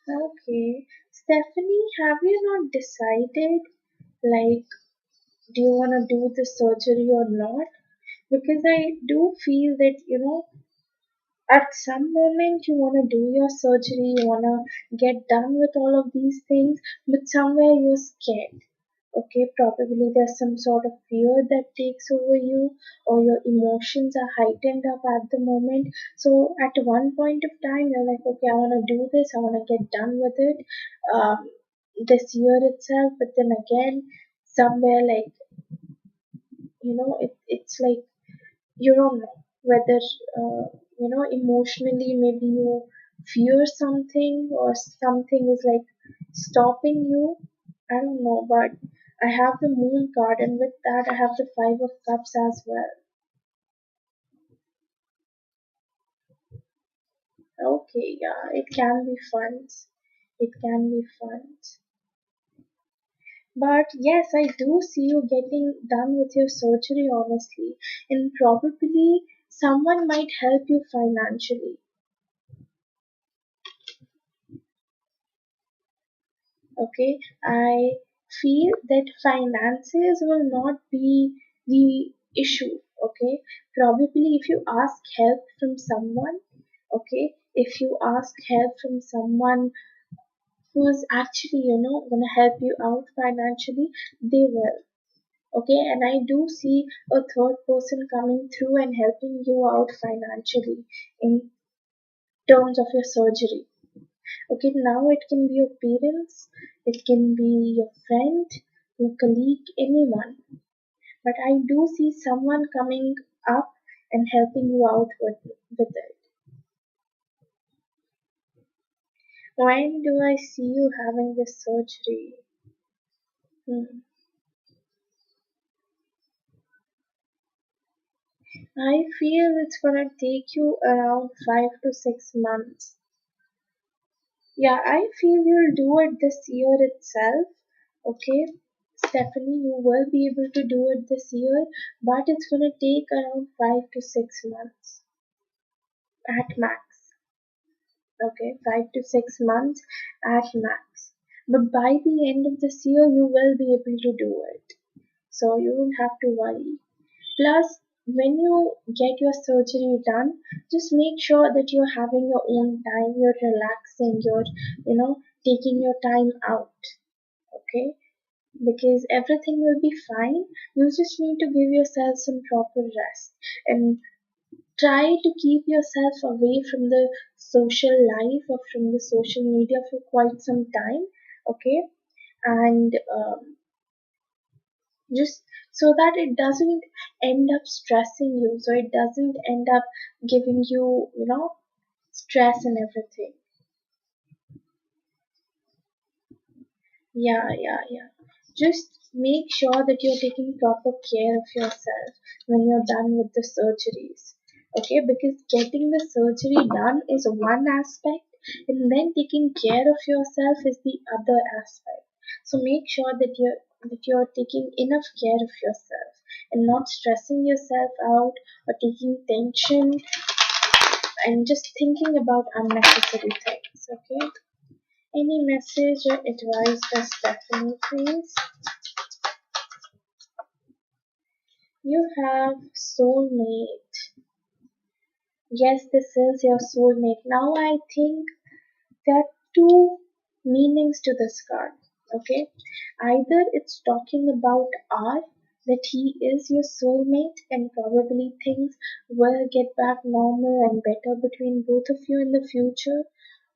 [SPEAKER 1] Okay. Stephanie, have you not decided, like, do you want to do the surgery or not? Because I do feel that, at some moment you want to do your surgery, you want to get done with all of these things, but somewhere you're scared. Okay, probably there's some sort of fear that takes over you, or your emotions are heightened up at the moment. So at one point of time, you're like, okay, I want to do this, I want to get done with it um, this year itself. But then again, somewhere like, it's like you don't know whether, emotionally maybe you fear something or something is like stopping you. I don't know, but I have the moon card, and with that, I have the five of cups as well. Okay, yeah, it can be fun. It can be fun. But yes, I do see you getting done with your surgery honestly, and probably someone might help you financially. Okay, I feel that finances will not be the issue. Okay, probably if you ask help from someone, okay, if you ask help from someone who's actually, gonna help you out financially, they will. Okay, and I do see a third person coming through and helping you out financially in terms of your surgery. Okay, now it can be your parents, it can be your friend, your colleague, anyone. But I do see someone coming up and helping you out with it. When do I see you having this surgery? Hmm. I feel it's gonna take you around 5 to 6 months. Yeah, I feel you'll do it this year itself. Okay, Stephanie, you will be able to do it this year, but it's gonna take around 5 to 6 months at max. Okay, 5 to 6 months at max. But by the end of this year, you will be able to do it. So you won't have to worry. Plus, when you get your surgery done, just make sure that you're having your own time, you're relaxing, you're, taking your time out. Okay, because everything will be fine. You just need to give yourself some proper rest and try to keep yourself away from the social life or from the social media for quite some time. Okay, and just so that it doesn't end up stressing you, so it doesn't end up giving you, stress and everything. Yeah. Just make sure that you're taking proper care of yourself when you're done with the surgeries. Okay, because getting the surgery done is one aspect, and then taking care of yourself is the other aspect. So make sure that you're taking enough care of yourself and not stressing yourself out or taking tension and just thinking about unnecessary things. Okay. Any message or advice for Stephanie, please? You have soulmate. Yes, this is your soulmate. Now I think there are two meanings to this card. Okay, either it's talking about art, that he is your soulmate and probably things will get back normal and better between both of you in the future,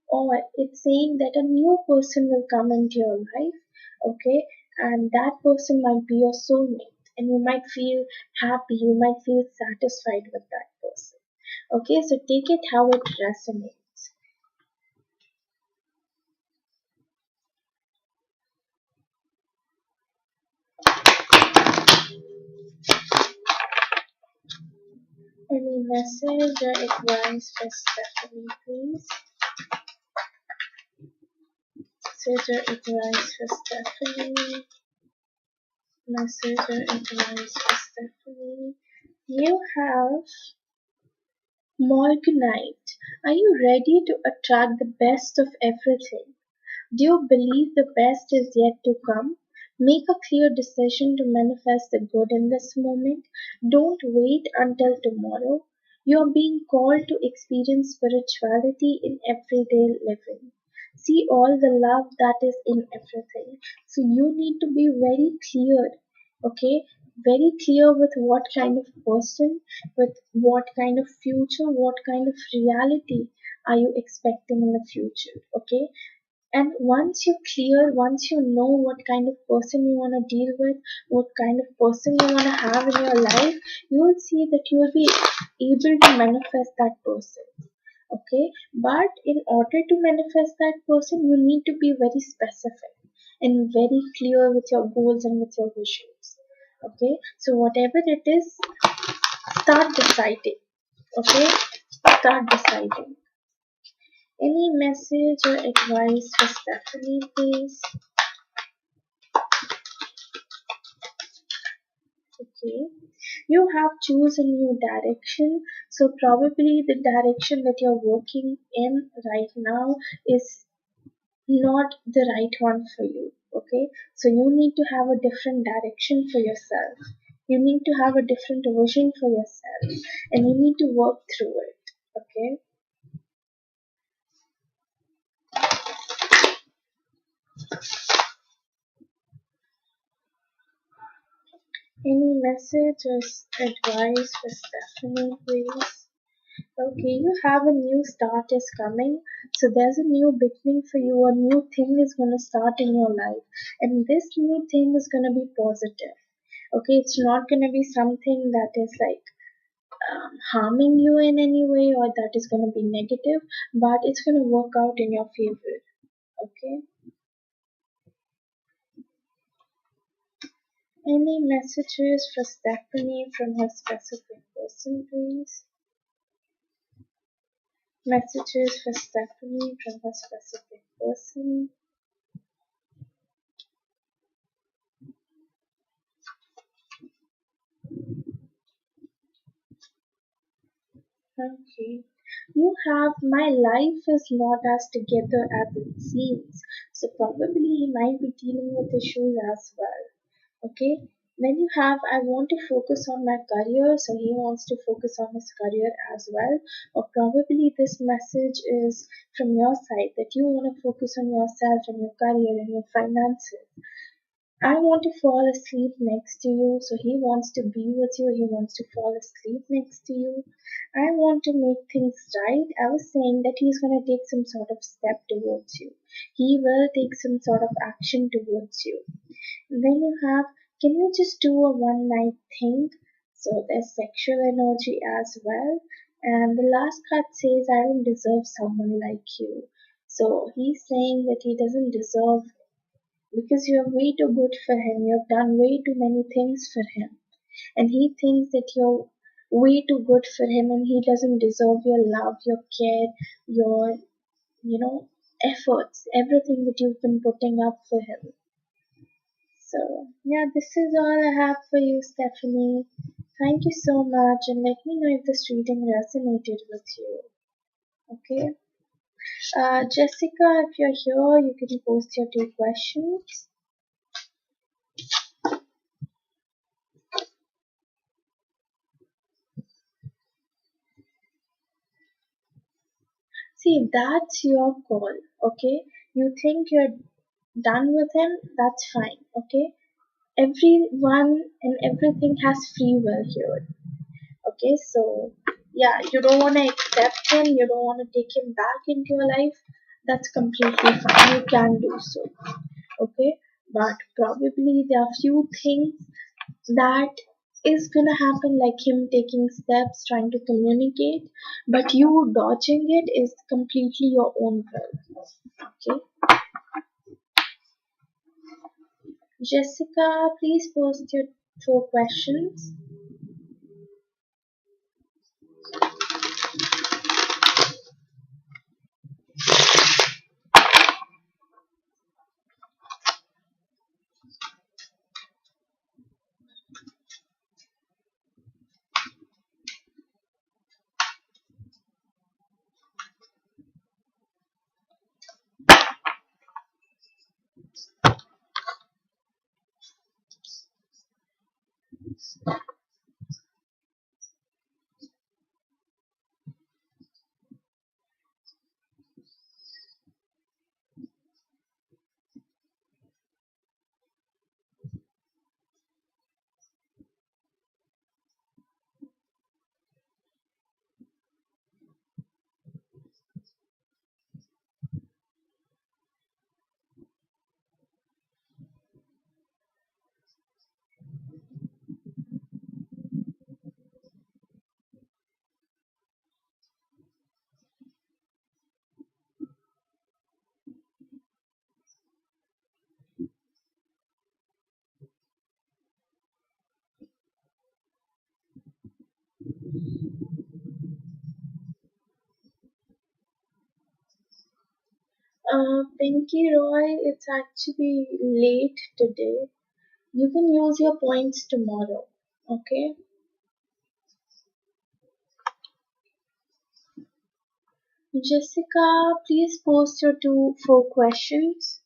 [SPEAKER 1] or it's saying that a new person will come into your life. Okay, and that person might be your soulmate, and you might feel happy, you might feel satisfied with that person. Okay, so take it how it resonates. Any message or advice for Stephanie, please? Message or advice for Stephanie? Message or advice for Stephanie? You have Morganite. Are you ready to attract the best of everything? Do you believe the best is yet to come? Make a clear decision to manifest the good in this moment. Don't wait until tomorrow. You are being called to experience spirituality in everyday living. See all the love that is in everything. So you need to be very clear, okay, very clear with what kind of person, with what kind of future, what kind of reality are you expecting in the future, okay. And once you clear, once you know what kind of person you want to deal with, what kind of person you want to have in your life, you will see that you will be able to manifest that person. Okay, but in order to manifest that person, you need to be very specific and very clear with your goals and with your visions. Okay, so whatever it is, start deciding. Okay, start deciding. Any message or advice for Stephanie, please? Okay, you have chosen a new direction, so probably the direction that you're working in right now is not the right one for you. Okay, so you need to have a different direction for yourself. You need to have a different vision for yourself, and you need to work through it. Okay, any message or advice for Stephanie, please? Okay, you have a new start is coming. So there's a new beginning for you. A new thing is going to start in your life. And this new thing is going to be positive. Okay, it's not going to be something that is like harming you in any way or that is going to be negative, but it's going to work out in your favor. Okay, any messages for Stephanie from her specific person, please? Messages for Stephanie from her specific person. Okay. You have my life is not as together as it seems. So probably he might be dealing with issues as well. Okay. Then you have I want to focus on my career, so he wants to focus on his career as well. Or probably this message is from your side that you want to focus on yourself and your career and your finances. I want to fall asleep next to you, so he wants to be with you, he wants to fall asleep next to you. I want to make things right. I was saying that he's going to take some sort of step towards you. He will take some sort of action towards you. Then you have, can we just do a one night thing? So there's sexual energy as well. And the last card says, I don't deserve someone like you. So he's saying that he doesn't deserve because you're way too good for him. You've done way too many things for him. And he thinks that you're way too good for him and he doesn't deserve your love, your care, your, efforts, everything that you've been putting up for him. So, yeah, this is all I have for you, Stephanie. Thank you so much and let me know if this reading resonated with you. Okay? Jessica, if you're here, you can post your 2 questions. See, that's your call, okay? You think you're done with him, that's fine, okay? Everyone and everything has free will here, okay? So, yeah, you don't want to accept him, you don't want to take him back into your life, that's completely fine. You can do so, okay? But probably there are few things that is gonna happen, like him taking steps trying to communicate, but you dodging it is completely your own will. Okay, Jessica, please post your 4 questions. Pinky Roy, it's actually late today. You can use your points tomorrow. Okay? Jessica, please post your four questions.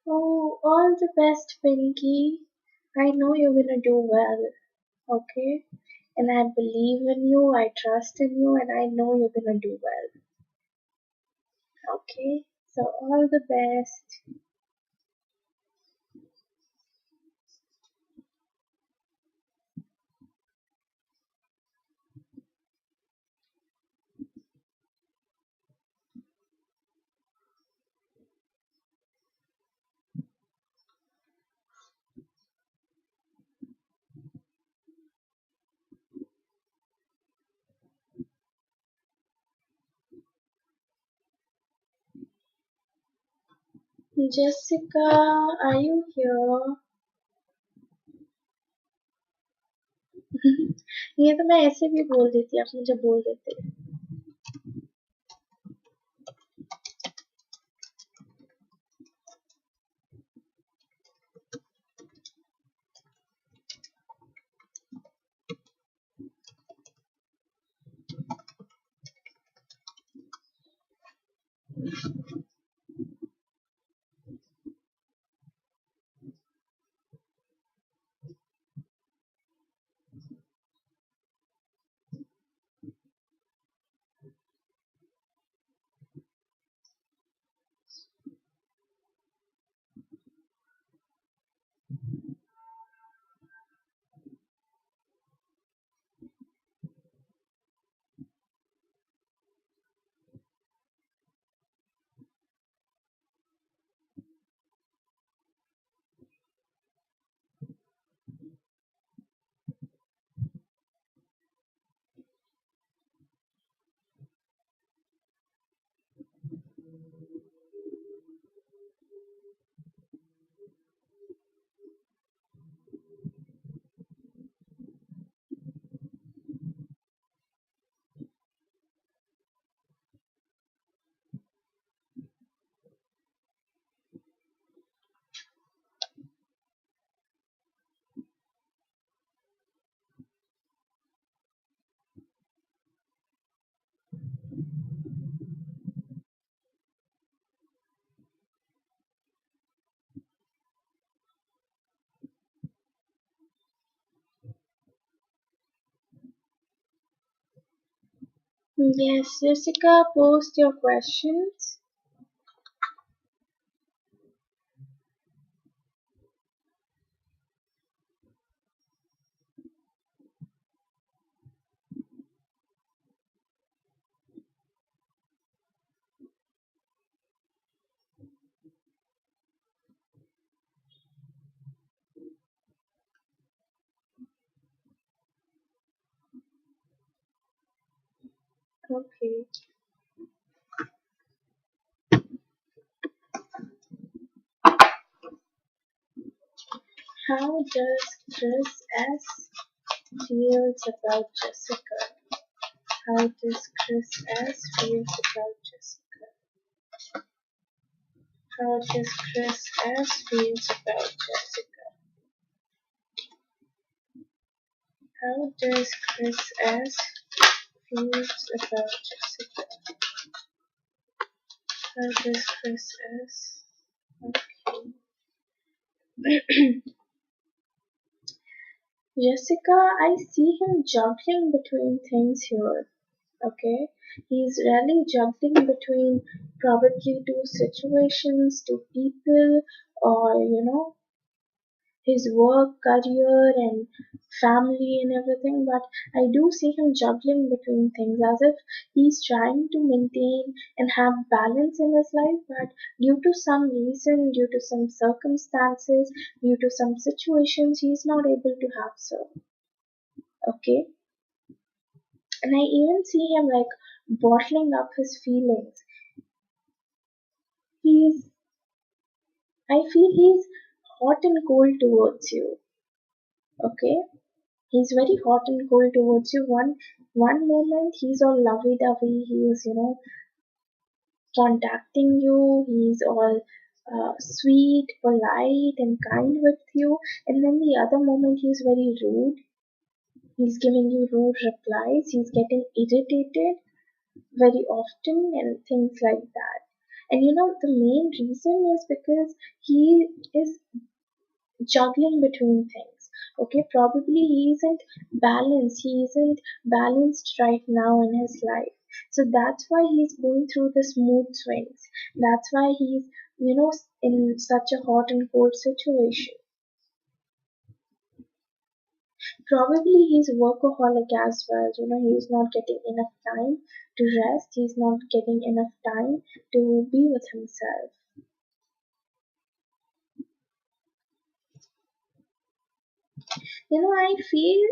[SPEAKER 1] Oh, all the best, Pinky. I know you're gonna do well. Okay? And I believe in you, I trust in you, and I know you're gonna do well. Okay? So, all the best. Jessica, are you here? ये तो मैं ऐसे भी बोल देती, आप मुझे बोल देते. Yes, Jessica, post your questions. Okay. How does Chris S feels about Jessica? How does Chris S feels about Jessica? How does Chris S feels about Jessica? How does Chris S feels about Jessica? How does Chris S? Okay. Jessica, I see him juggling between things here. Okay, he's really juggling between probably two situations, two people, or his work, career, and family and everything. But I do see him juggling between things as if he's trying to maintain and have balance in his life, but due to some reason, due to some circumstances, due to some situations, he's not able to have so. Okay, and I even see him like bottling up his feelings. He's, I feel he's hot and cold towards you. Okay, he's very hot and cold towards you. One moment he's all lovey-dovey. He's contacting you. He's all sweet, polite, and kind with you. And then the other moment he's very rude. He's giving you rude replies. He's getting irritated very often and things like that. And the main reason is because he is juggling between things. Okay, probably he isn't balanced right now in his life. So that's why he's going through this mood swings. That's why he's in such a hot and cold situation. Probably he's workaholic as well. He's not getting enough time to rest. He's not getting enough time to be with himself. I feel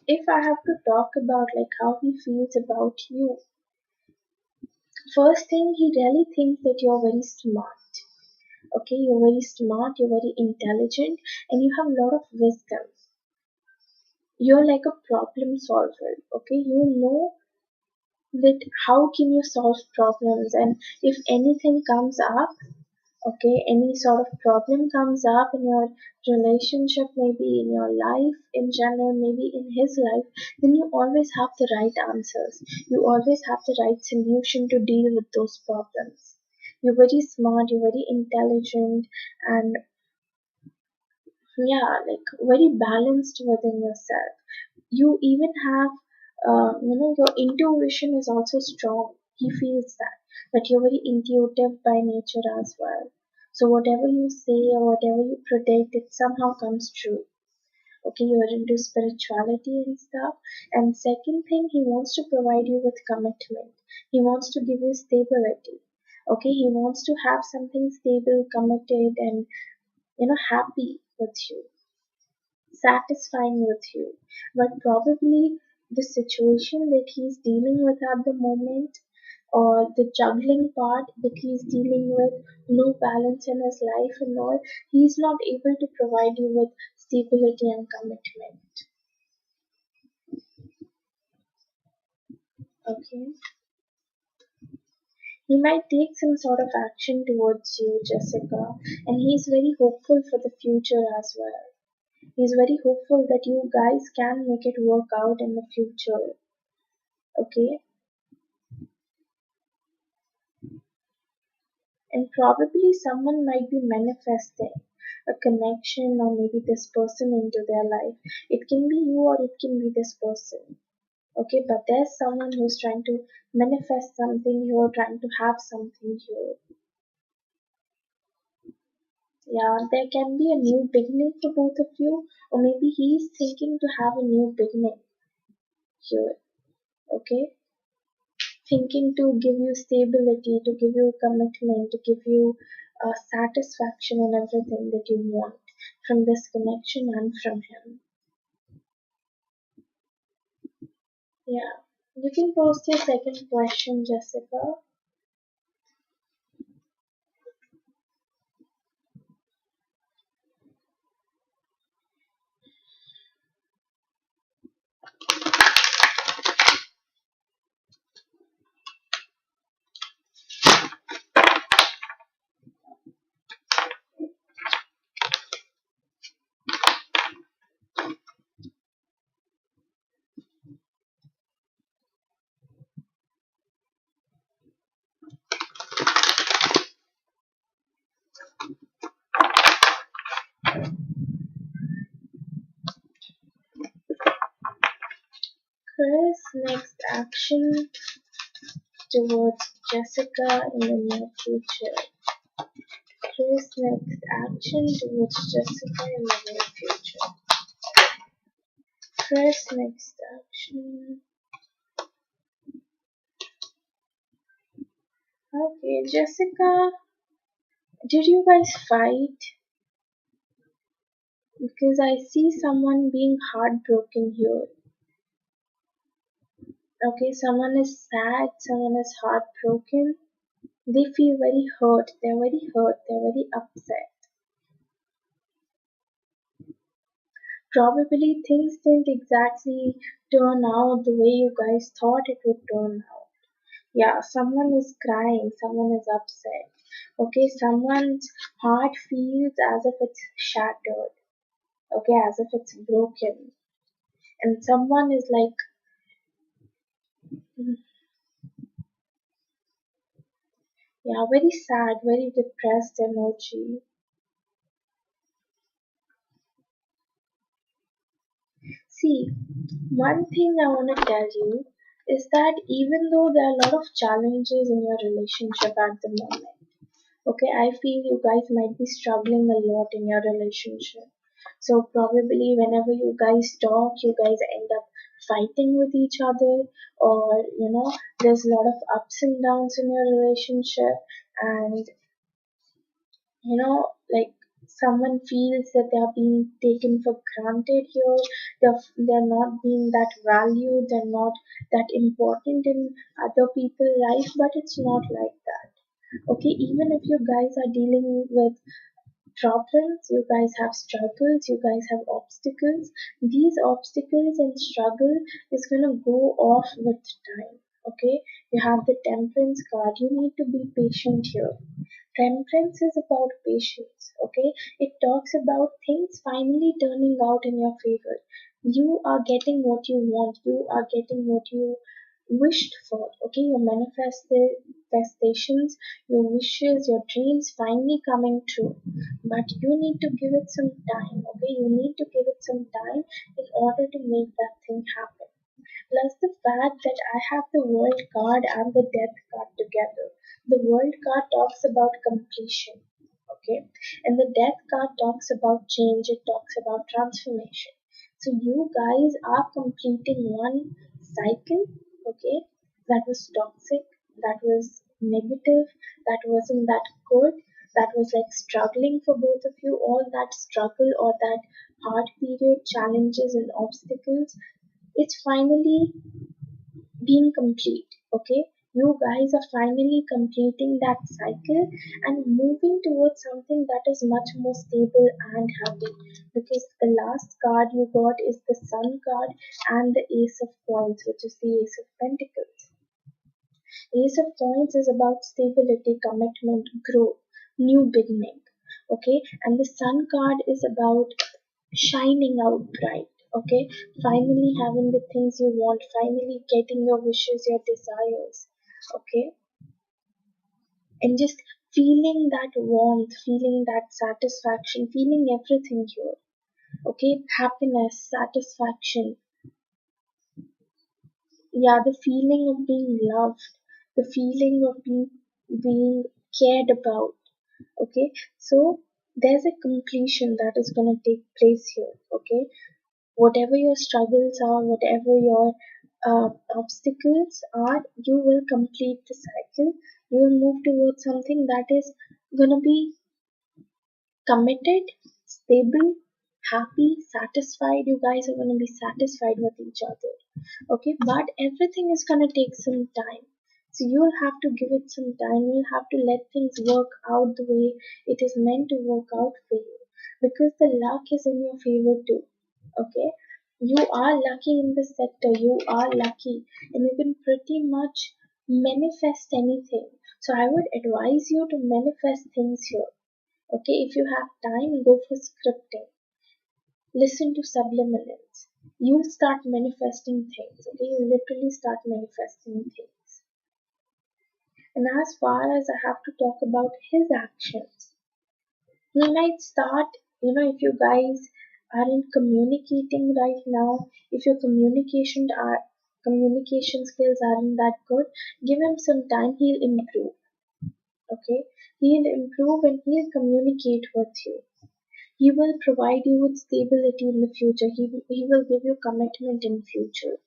[SPEAKER 1] if I have to talk about like how he feels about you, first thing he really thinks that you're very smart. Okay, you're very smart, you're very intelligent, and you have a lot of wisdom. You're like a problem solver. Okay, you know that how can you solve problems, and if anything comes up, okay, any sort of problem comes up in your relationship, maybe in your life in general, maybe in his life, then you always have the right answers. You always have the right solution to deal with those problems. You're very smart, you're very intelligent, and yeah, like very balanced within yourself. You even have, your intuition is also strong. He feels that you're very intuitive by nature as well. So whatever you say or whatever you predict, it somehow comes true. Okay, you are into spirituality and stuff. And second thing, he wants to provide you with commitment. He wants to give you stability. Okay, he wants to have something stable, committed, and happy with you, satisfying with you. But probably the situation that he's dealing with at the moment, or the juggling part that he's dealing with, no balance in his life and all, he's not able to provide you with stability and commitment. Okay, he might take some sort of action towards you, Jessica, and he's very hopeful for the future as well. He's very hopeful that you guys can make it work out in the future. Okay, and probably someone might be manifesting a connection or maybe this person into their life. It can be you or it can be this person. Okay, but there's someone who's trying to manifest something here, trying to have something here. Yeah, there can be a new beginning for both of you, or maybe he's thinking to have a new beginning here. Okay, thinking to give you stability, to give you commitment, to give you satisfaction and everything that you want from this connection and from him. Yeah. You can post your second question, Jessica. next action towards Jessica in the near future. Chris next action towards Jessica in the near future. Chris next action. Okay, Jessica, did you guys fight? Because I see someone being heartbroken here. Okay, someone is sad, someone is heartbroken. They feel very hurt, they're very upset. Probably things didn't exactly turn out the way you guys thought it would turn out. Yeah, someone is crying, someone is upset. Okay, someone's heart feels as if it's shattered. Okay, as if it's broken. And someone is like, mm, yeah, very sad, very depressed energy. See, one thing I want to tell you is that even though there are a lot of challenges in your relationship at the moment, okay, I feel you guys might be struggling a lot in your relationship. So probably whenever you guys talk, you guys end up fighting with each other, or there's a lot of ups and downs in your relationship, and like someone feels that they are being taken for granted here. They're not being that valued, they're not that important in other people's life, but it's not like that. Okay, even if you guys are dealing with problems, you guys have struggles, you guys have obstacles, these obstacles and struggle is gonna go off with time. Okay, you have the temperance card, you need to be patient here. Temperance is about patience, okay? It talks about things finally turning out in your favor. You are getting what you want, you are getting what you wished for, okay? Your manifestations, your wishes, your dreams finally coming true. But you need to give it some time, okay? You need to give it some time in order to make that thing happen. Plus the fact that I have the world card and the death card together. The world card talks about completion, okay? And the death card talks about change, it talks about transformation. So you guys are completing one cycle, okay? That was toxic, that was negative, that wasn't that good, that was like struggling for both of you. All that struggle or that hard period, challenges and obstacles, it's finally being complete. Okay, you guys are finally completing that cycle and moving towards something that is much more stable and happy, because the last card you got is the sun card and the ace of coins, which is the ace of pentacles. Ace of coins is about stability, commitment, growth, new beginning. Okay, and the sun card is about shining out bright. Okay, finally having the things you want, finally getting your wishes, your desires. Okay, and just feeling that warmth, feeling that satisfaction, feeling everything here. Okay, happiness, satisfaction, yeah, the feeling of being loved, the feeling of being cared about. Okay, so there's a completion that is going to take place here. Okay, whatever your struggles are, whatever your obstacles are, you will complete the cycle. You will move towards something that is going to be committed, stable, happy, satisfied. You guys are going to be satisfied with each other. Okay, but everything is going to take some time. So you'll have to give it some time. You'll have to let things work out the way it is meant to work out for you, because the luck is in your favor too. Okay, you are lucky in this sector, you are lucky, and you can pretty much manifest anything. So I would advise you to manifest things here. Okay, if you have time, go for scripting. Listen to subliminals. You'll start manifesting things. Okay, you literally start manifesting things. And as far as I have to talk about his actions, he might start, if you guys aren't communicating right now, if your communication are communication skills aren't that good, give him some time, he'll improve. Okay, he'll improve and he'll communicate with you. He will provide you with stability in the future. He will give you commitment in future.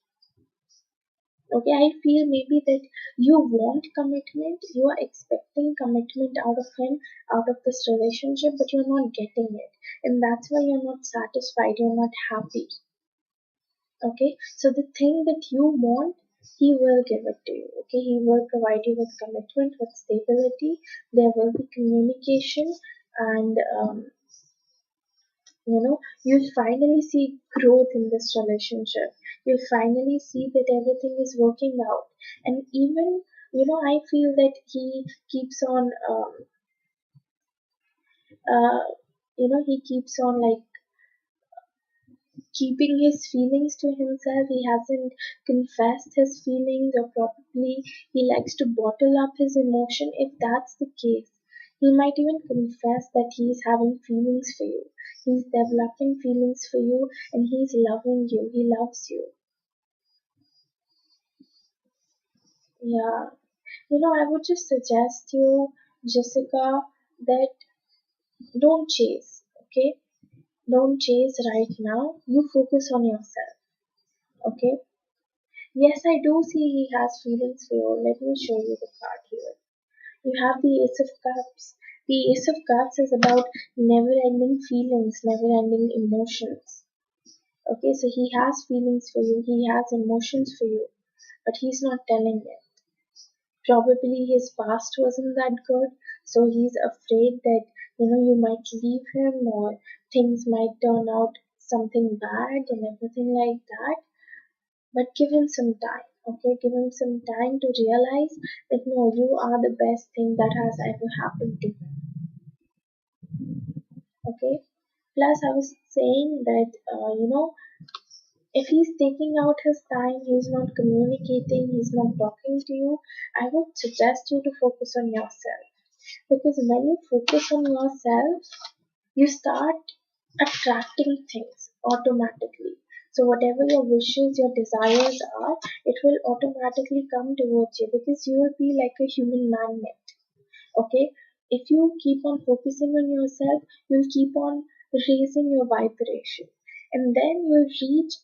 [SPEAKER 1] Okay, I feel maybe that you want commitment, you are expecting commitment out of him, out of this relationship, but you're not getting it. And that's why you're not satisfied, you're not happy. Okay, so the thing that you want, he will give it to you. Okay, he will provide you with commitment, with stability. There will be communication, and you'll finally see growth in this relationship. You'll finally see that everything is working out. And even, I feel that he keeps on, he keeps on like keeping his feelings to himself. He hasn't confessed his feelings, or probably he likes to bottle up his emotion. If that's the case, he might even confess that he's having feelings for you. He's developing feelings for you, and he's loving you. He loves you. Yeah. I would just suggest you, Jessica, that don't chase, okay? Don't chase right now. You focus on yourself, okay? Yes, I do see he has feelings for you. Let me show you the card here. You have the Ace of Cups. The Ace of Cups is about never ending feelings, never ending emotions. Okay, so he has feelings for you, he has emotions for you, but he's not telling it. Probably his past wasn't that good, so he's afraid that you might leave him, or things might turn out something bad and everything like that. But give him some time, okay? Give him some time to realize that no, you are the best thing that has ever happened to him, okay? Plus, I was saying that, if he's taking out his time, he's not communicating, he's not talking to you, I would suggest you to focus on yourself. Because when you focus on yourself, you start attracting things automatically. So whatever your wishes, your desires are, it will automatically come towards you, because you will be like a human magnet. Okay? If you keep on focusing on yourself, you'll keep on raising your vibration. And then you'll reach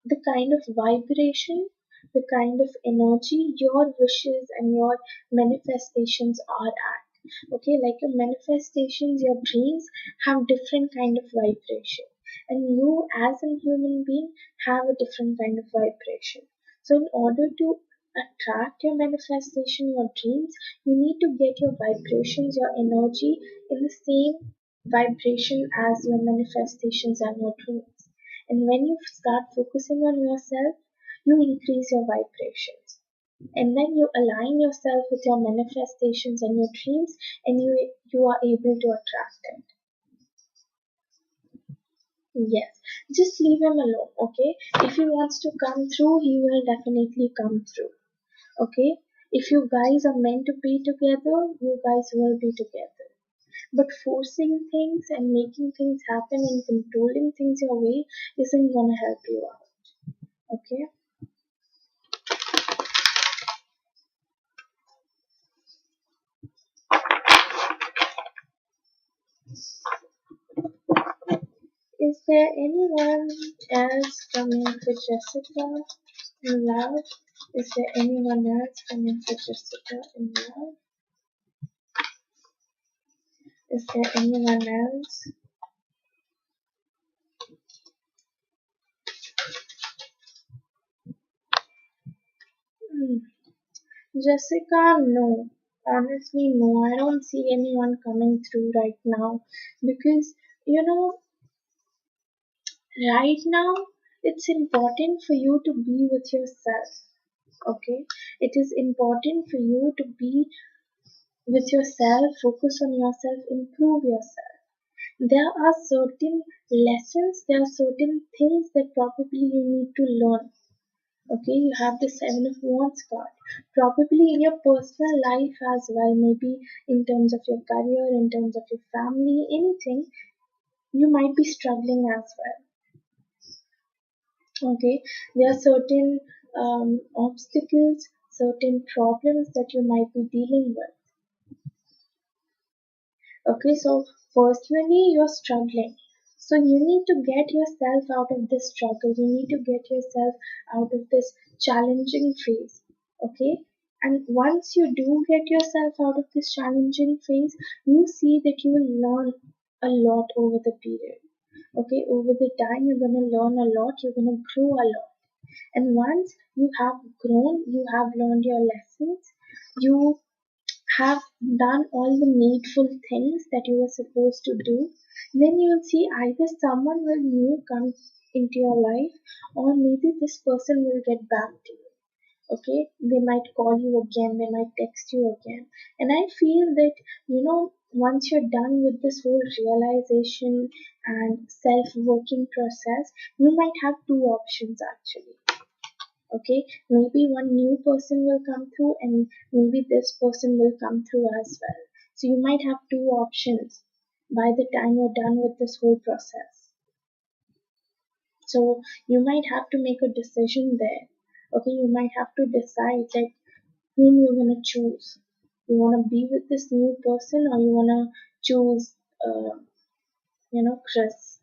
[SPEAKER 1] the kind of vibration, the kind of energy your wishes and your manifestations are at. Okay, like your manifestations, your dreams have different kind of vibration, and you as a human being have a different kind of vibration. So in order to attract your manifestation, your dreams, you need to get your vibrations, your energy in the same vibration as your manifestations and your dreams. And when you start focusing on yourself, you increase your vibrations. And then you align yourself with your manifestations and your dreams, and you are able to attract it. Yes, just leave him alone, okay? If he wants to come through, he will definitely come through, okay? If you guys are meant to be together, you guys will be together. But forcing things and making things happen and controlling things your way isn't gonna help you out, okay? Is there anyone else coming for Jessica in love? Is there anyone else coming for Jessica in love? Is there anyone else? Hmm. Jessica, no. Honestly, no. I don't see anyone coming through right now, because, you know, right now it's important for you to be with yourself. Okay? It is important for you to be with yourself, focus on yourself, improve yourself. There are certain lessons, there are certain things that probably you need to learn. Okay, you have the Seven of Wands card. Probably in your personal life as well, maybe in terms of your career, in terms of your family, anything, you might be struggling as well. Okay, there are certain obstacles, certain problems that you might be dealing with. Okay, so personally, you're struggling. So you need to get yourself out of this struggle. You need to get yourself out of this challenging phase. Okay, and once you do get yourself out of this challenging phase, you see that you will learn a lot over the period. Okay, over the time, you're going to learn a lot, you're going to grow a lot. And once you have grown, you have learned your lessons, you have done all the needful things that you were supposed to do, then you'll see either someone will new come into your life, or maybe this person will get back to you. Okay, they might call you again, they might text you again. And I feel that, once you're done with this whole realization and self-working process, you might have two options actually. Okay, maybe one new person will come through, and maybe this person will come through as well. So you might have two options by the time you're done with this whole process. So you might have to make a decision there. Okay, you might have to decide like whom you're gonna choose. You wanna be with this new person, or you wanna choose, Chris.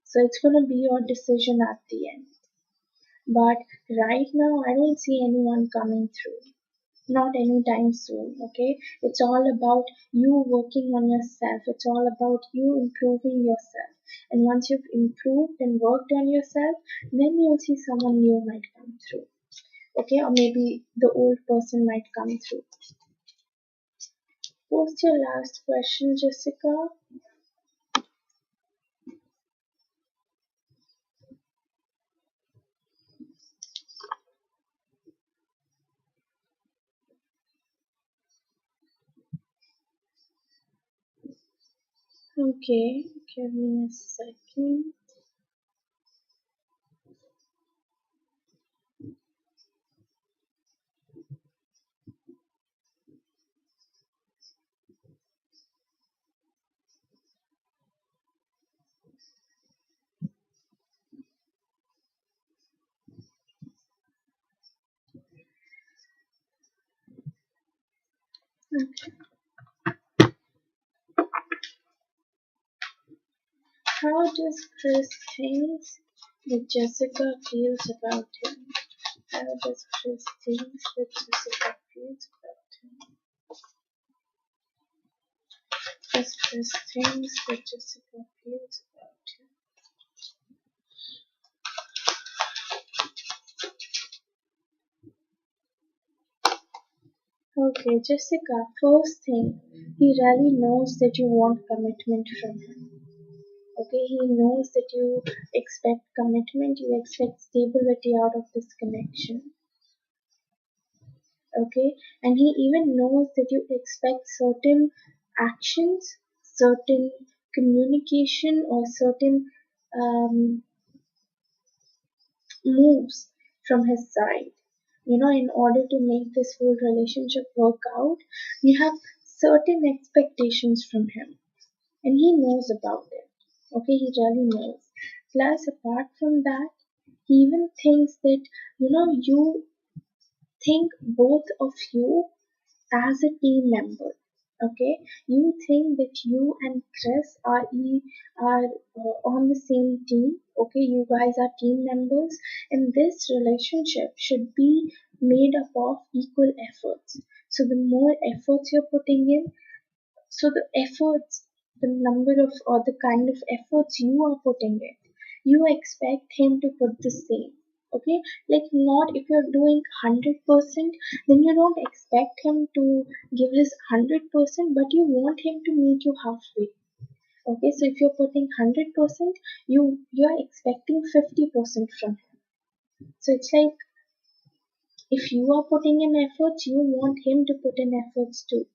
[SPEAKER 1] So it's gonna be your decision at the end. But right now, I don't see anyone coming through. Not anytime soon. Okay, it's all about you working on yourself. It's all about you improving yourself. And once you've improved and worked on yourself, then you'll see someone new might come through. Okay, or maybe the old person might come through. What's your last question, Jessica? Okay, give me a second. Okay. How does Chris think that Jessica feels about him? How does Chris think that Jessica feels about him? Does Chris think that Jessica feels about him? Okay, Jessica, first thing, he really knows that you want commitment from him. Okay, he knows that you expect commitment, you expect stability out of this connection. Okay, and he even knows that you expect certain actions, certain communication, or certain um, moves from his side. In order to make this whole relationship work out, you have certain expectations from him, and he knows about it. Okay, he really knows. Plus, apart from that, he even thinks that, you think both of you as a team member. Okay, you think that you and Chris are on the same team. Okay, you guys are team members, and this relationship should be made up of equal efforts. So the more efforts you're putting in, so the number of, or the kind of efforts you are putting in, you expect him to put the same. Okay, like not if you're doing 100%, then you don't expect him to give his 100%, but you want him to meet you halfway. Okay, so if you're putting 100%, you're expecting 50% from him. So it's like if you are putting in efforts, you want him to put in efforts too.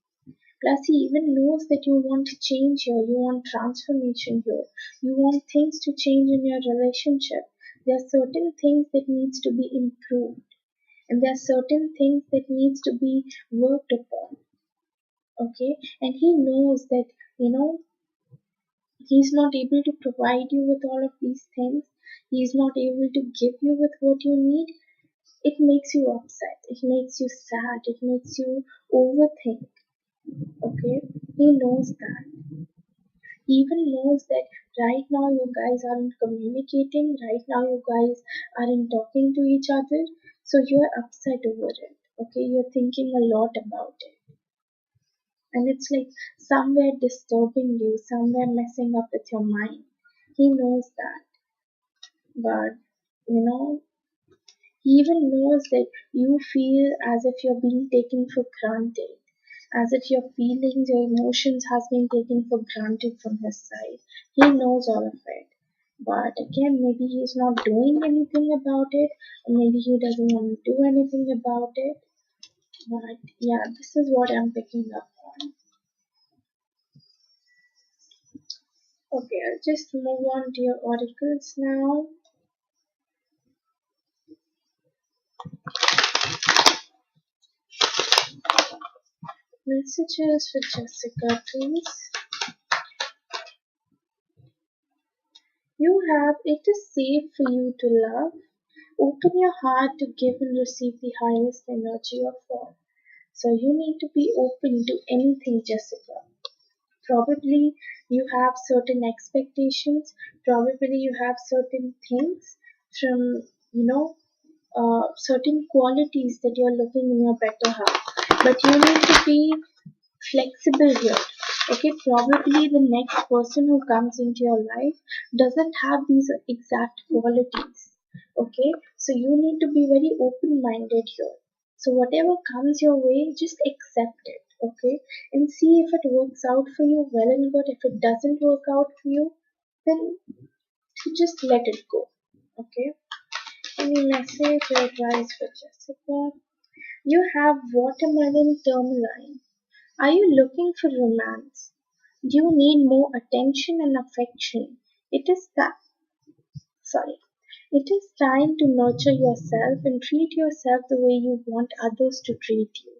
[SPEAKER 1] Plus, he even knows that you want change here, you want transformation here, you want things to change in your relationship. There are certain things that needs to be improved, and there are certain things that needs to be worked upon. Okay, and he knows that he's not able to provide you with all of these things. He's not able to give you with what you need. It makes you upset, it makes you sad, it makes you overthink. Okay, he knows that. He even knows that right now you guys aren't communicating, right now you guys aren't talking to each other, so you're upset over it. Okay, you're thinking a lot about it. And it's like somewhere disturbing you, somewhere messing up with your mind. He knows that. But, you know, he even knows that you feel as if you're being taken for granted, as if your feelings, your emotions has been taken for granted from his side. He knows all of it. But again, maybe he's not doing anything about it, or maybe he doesn't want to do anything about it. But yeah, this is what I'm picking up on. Okay, I'll just move on to your oracles now. Messages for Jessica, please. You have it is safe for you to love. Open your heart to give and receive the highest energy of all. So you need to be open to anything, Jessica. Probably you have certain expectations, probably you have certain things from, certain qualities that you're looking in your better half. But you need to be flexible here. Okay, probably the next person who comes into your life doesn't have these exact qualities. Okay, so you need to be very open minded here. So whatever comes your way, just accept it. Okay, and see if it works out for you, well and good. If it doesn't work out for you, then just let it go. Okay, any message or advice for Jessica? You have watermelon tourmaline. Are you looking for romance? Do you need more attention and affection? It is that sorry. It is time to nurture yourself and treat yourself the way you want others to treat you.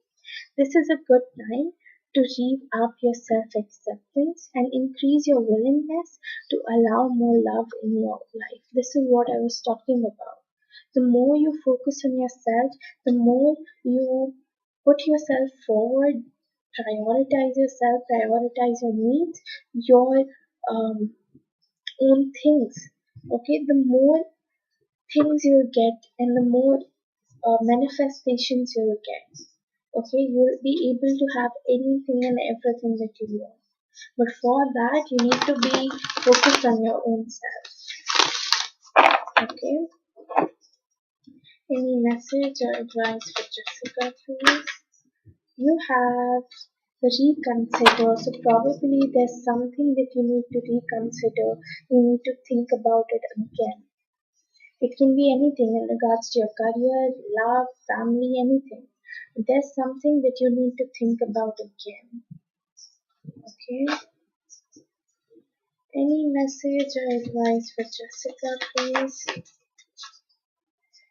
[SPEAKER 1] This is a good time to rev up your self acceptance and increase your willingness to allow more love in your life. This is what I was talking about. The more you focus on yourself, the more you put yourself forward, prioritize yourself, prioritize your needs, your um, own things. Okay, the more things you'll get and the more manifestations you'll get. Okay, you'll be able to have anything and everything that you want. But for that, you need to be focused on your own self. Okay, any message or advice for Jessica, please? You have reconsider. So probably there's something that you need to reconsider. You need to think about it again. It can be anything in regards to your career, love, family, anything. There's something that you need to think about again. Okay? Any message or advice for Jessica, please?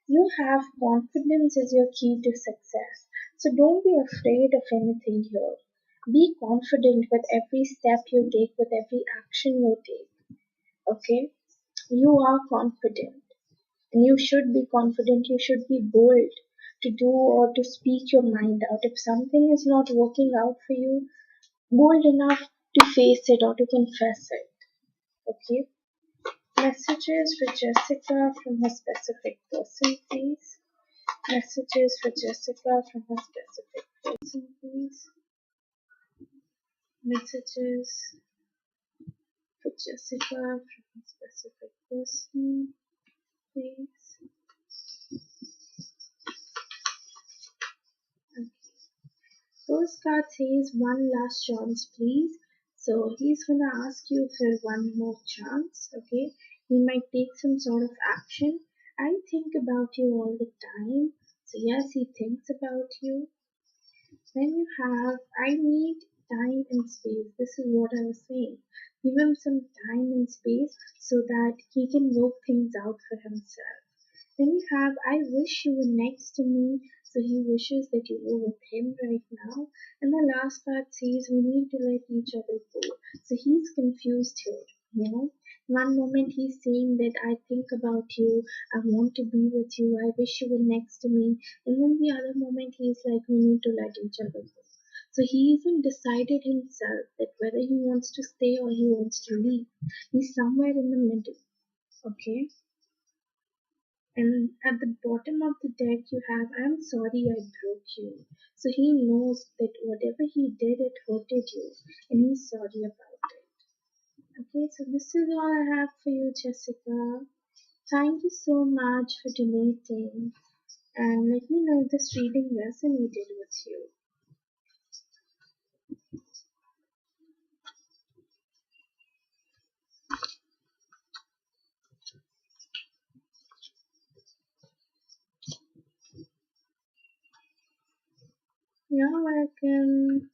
[SPEAKER 1] You have confidence as your key to success. So don't be afraid of anything here. Be confident with every step you take, with every action you take. Okay? You are confident. And you should be confident, you should be bold to do or to speak your mind out. If something is not working out for you, bold enough to face it or to confess it. Okay? Messages for Jessica from a specific person, please. Messages for Jessica from a specific person, please. Messages for Jessica from a specific person, please. Okay. First card says one last chance, please. So he's gonna ask you for one more chance. Okay, he might take some sort of action. I think about you all the time. So yes, he thinks about you. Then you have I need time and space. This is what I was saying. Give him some time and space so that he can work things out for himself. Then you have I wish you were next to me, so he wishes that you were with him right now. And the last part says we need to let each other go. So he's confused here, you know. One moment he's saying that I think about you, I want to be with you, I wish you were next to me, and then the other moment he's like, we need to let each other go. So he hasn't decided himself that whether he wants to stay or he wants to leave. He's somewhere in the middle. Okay? And at the bottom of the deck you have, I'm sorry I broke you. So he knows that whatever he did, it hurted you, and he's sorry about it. Okay, so this is all I have for you, Jessica. Thank you so much for donating, and let me know if this reading resonated with you. You're welcome.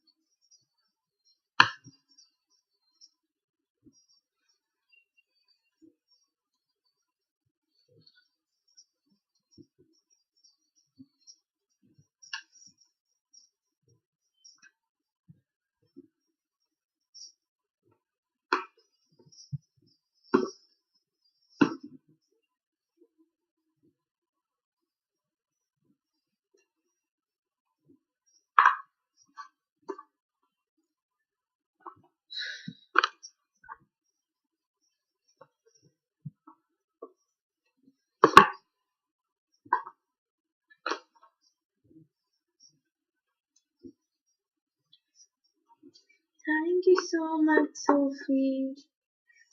[SPEAKER 1] Thank you so much, Sophie.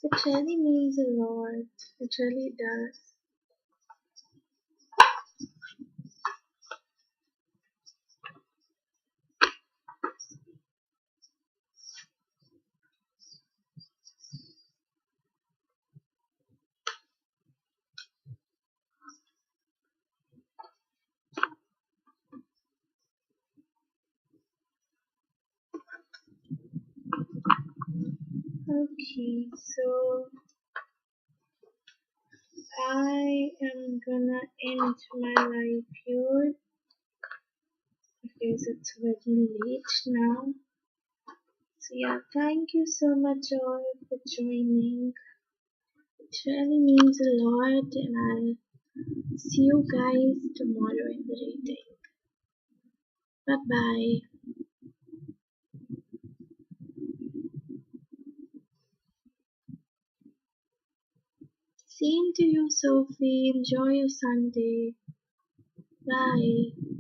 [SPEAKER 1] It really means a lot. It really does. Okay, so I am gonna end my live here because it's very late now. So yeah, thank you so much all for joining. It really means a lot, and I'll see you guys tomorrow in the reading. Bye bye. Same to you, Sophie. Enjoy your Sunday. Bye.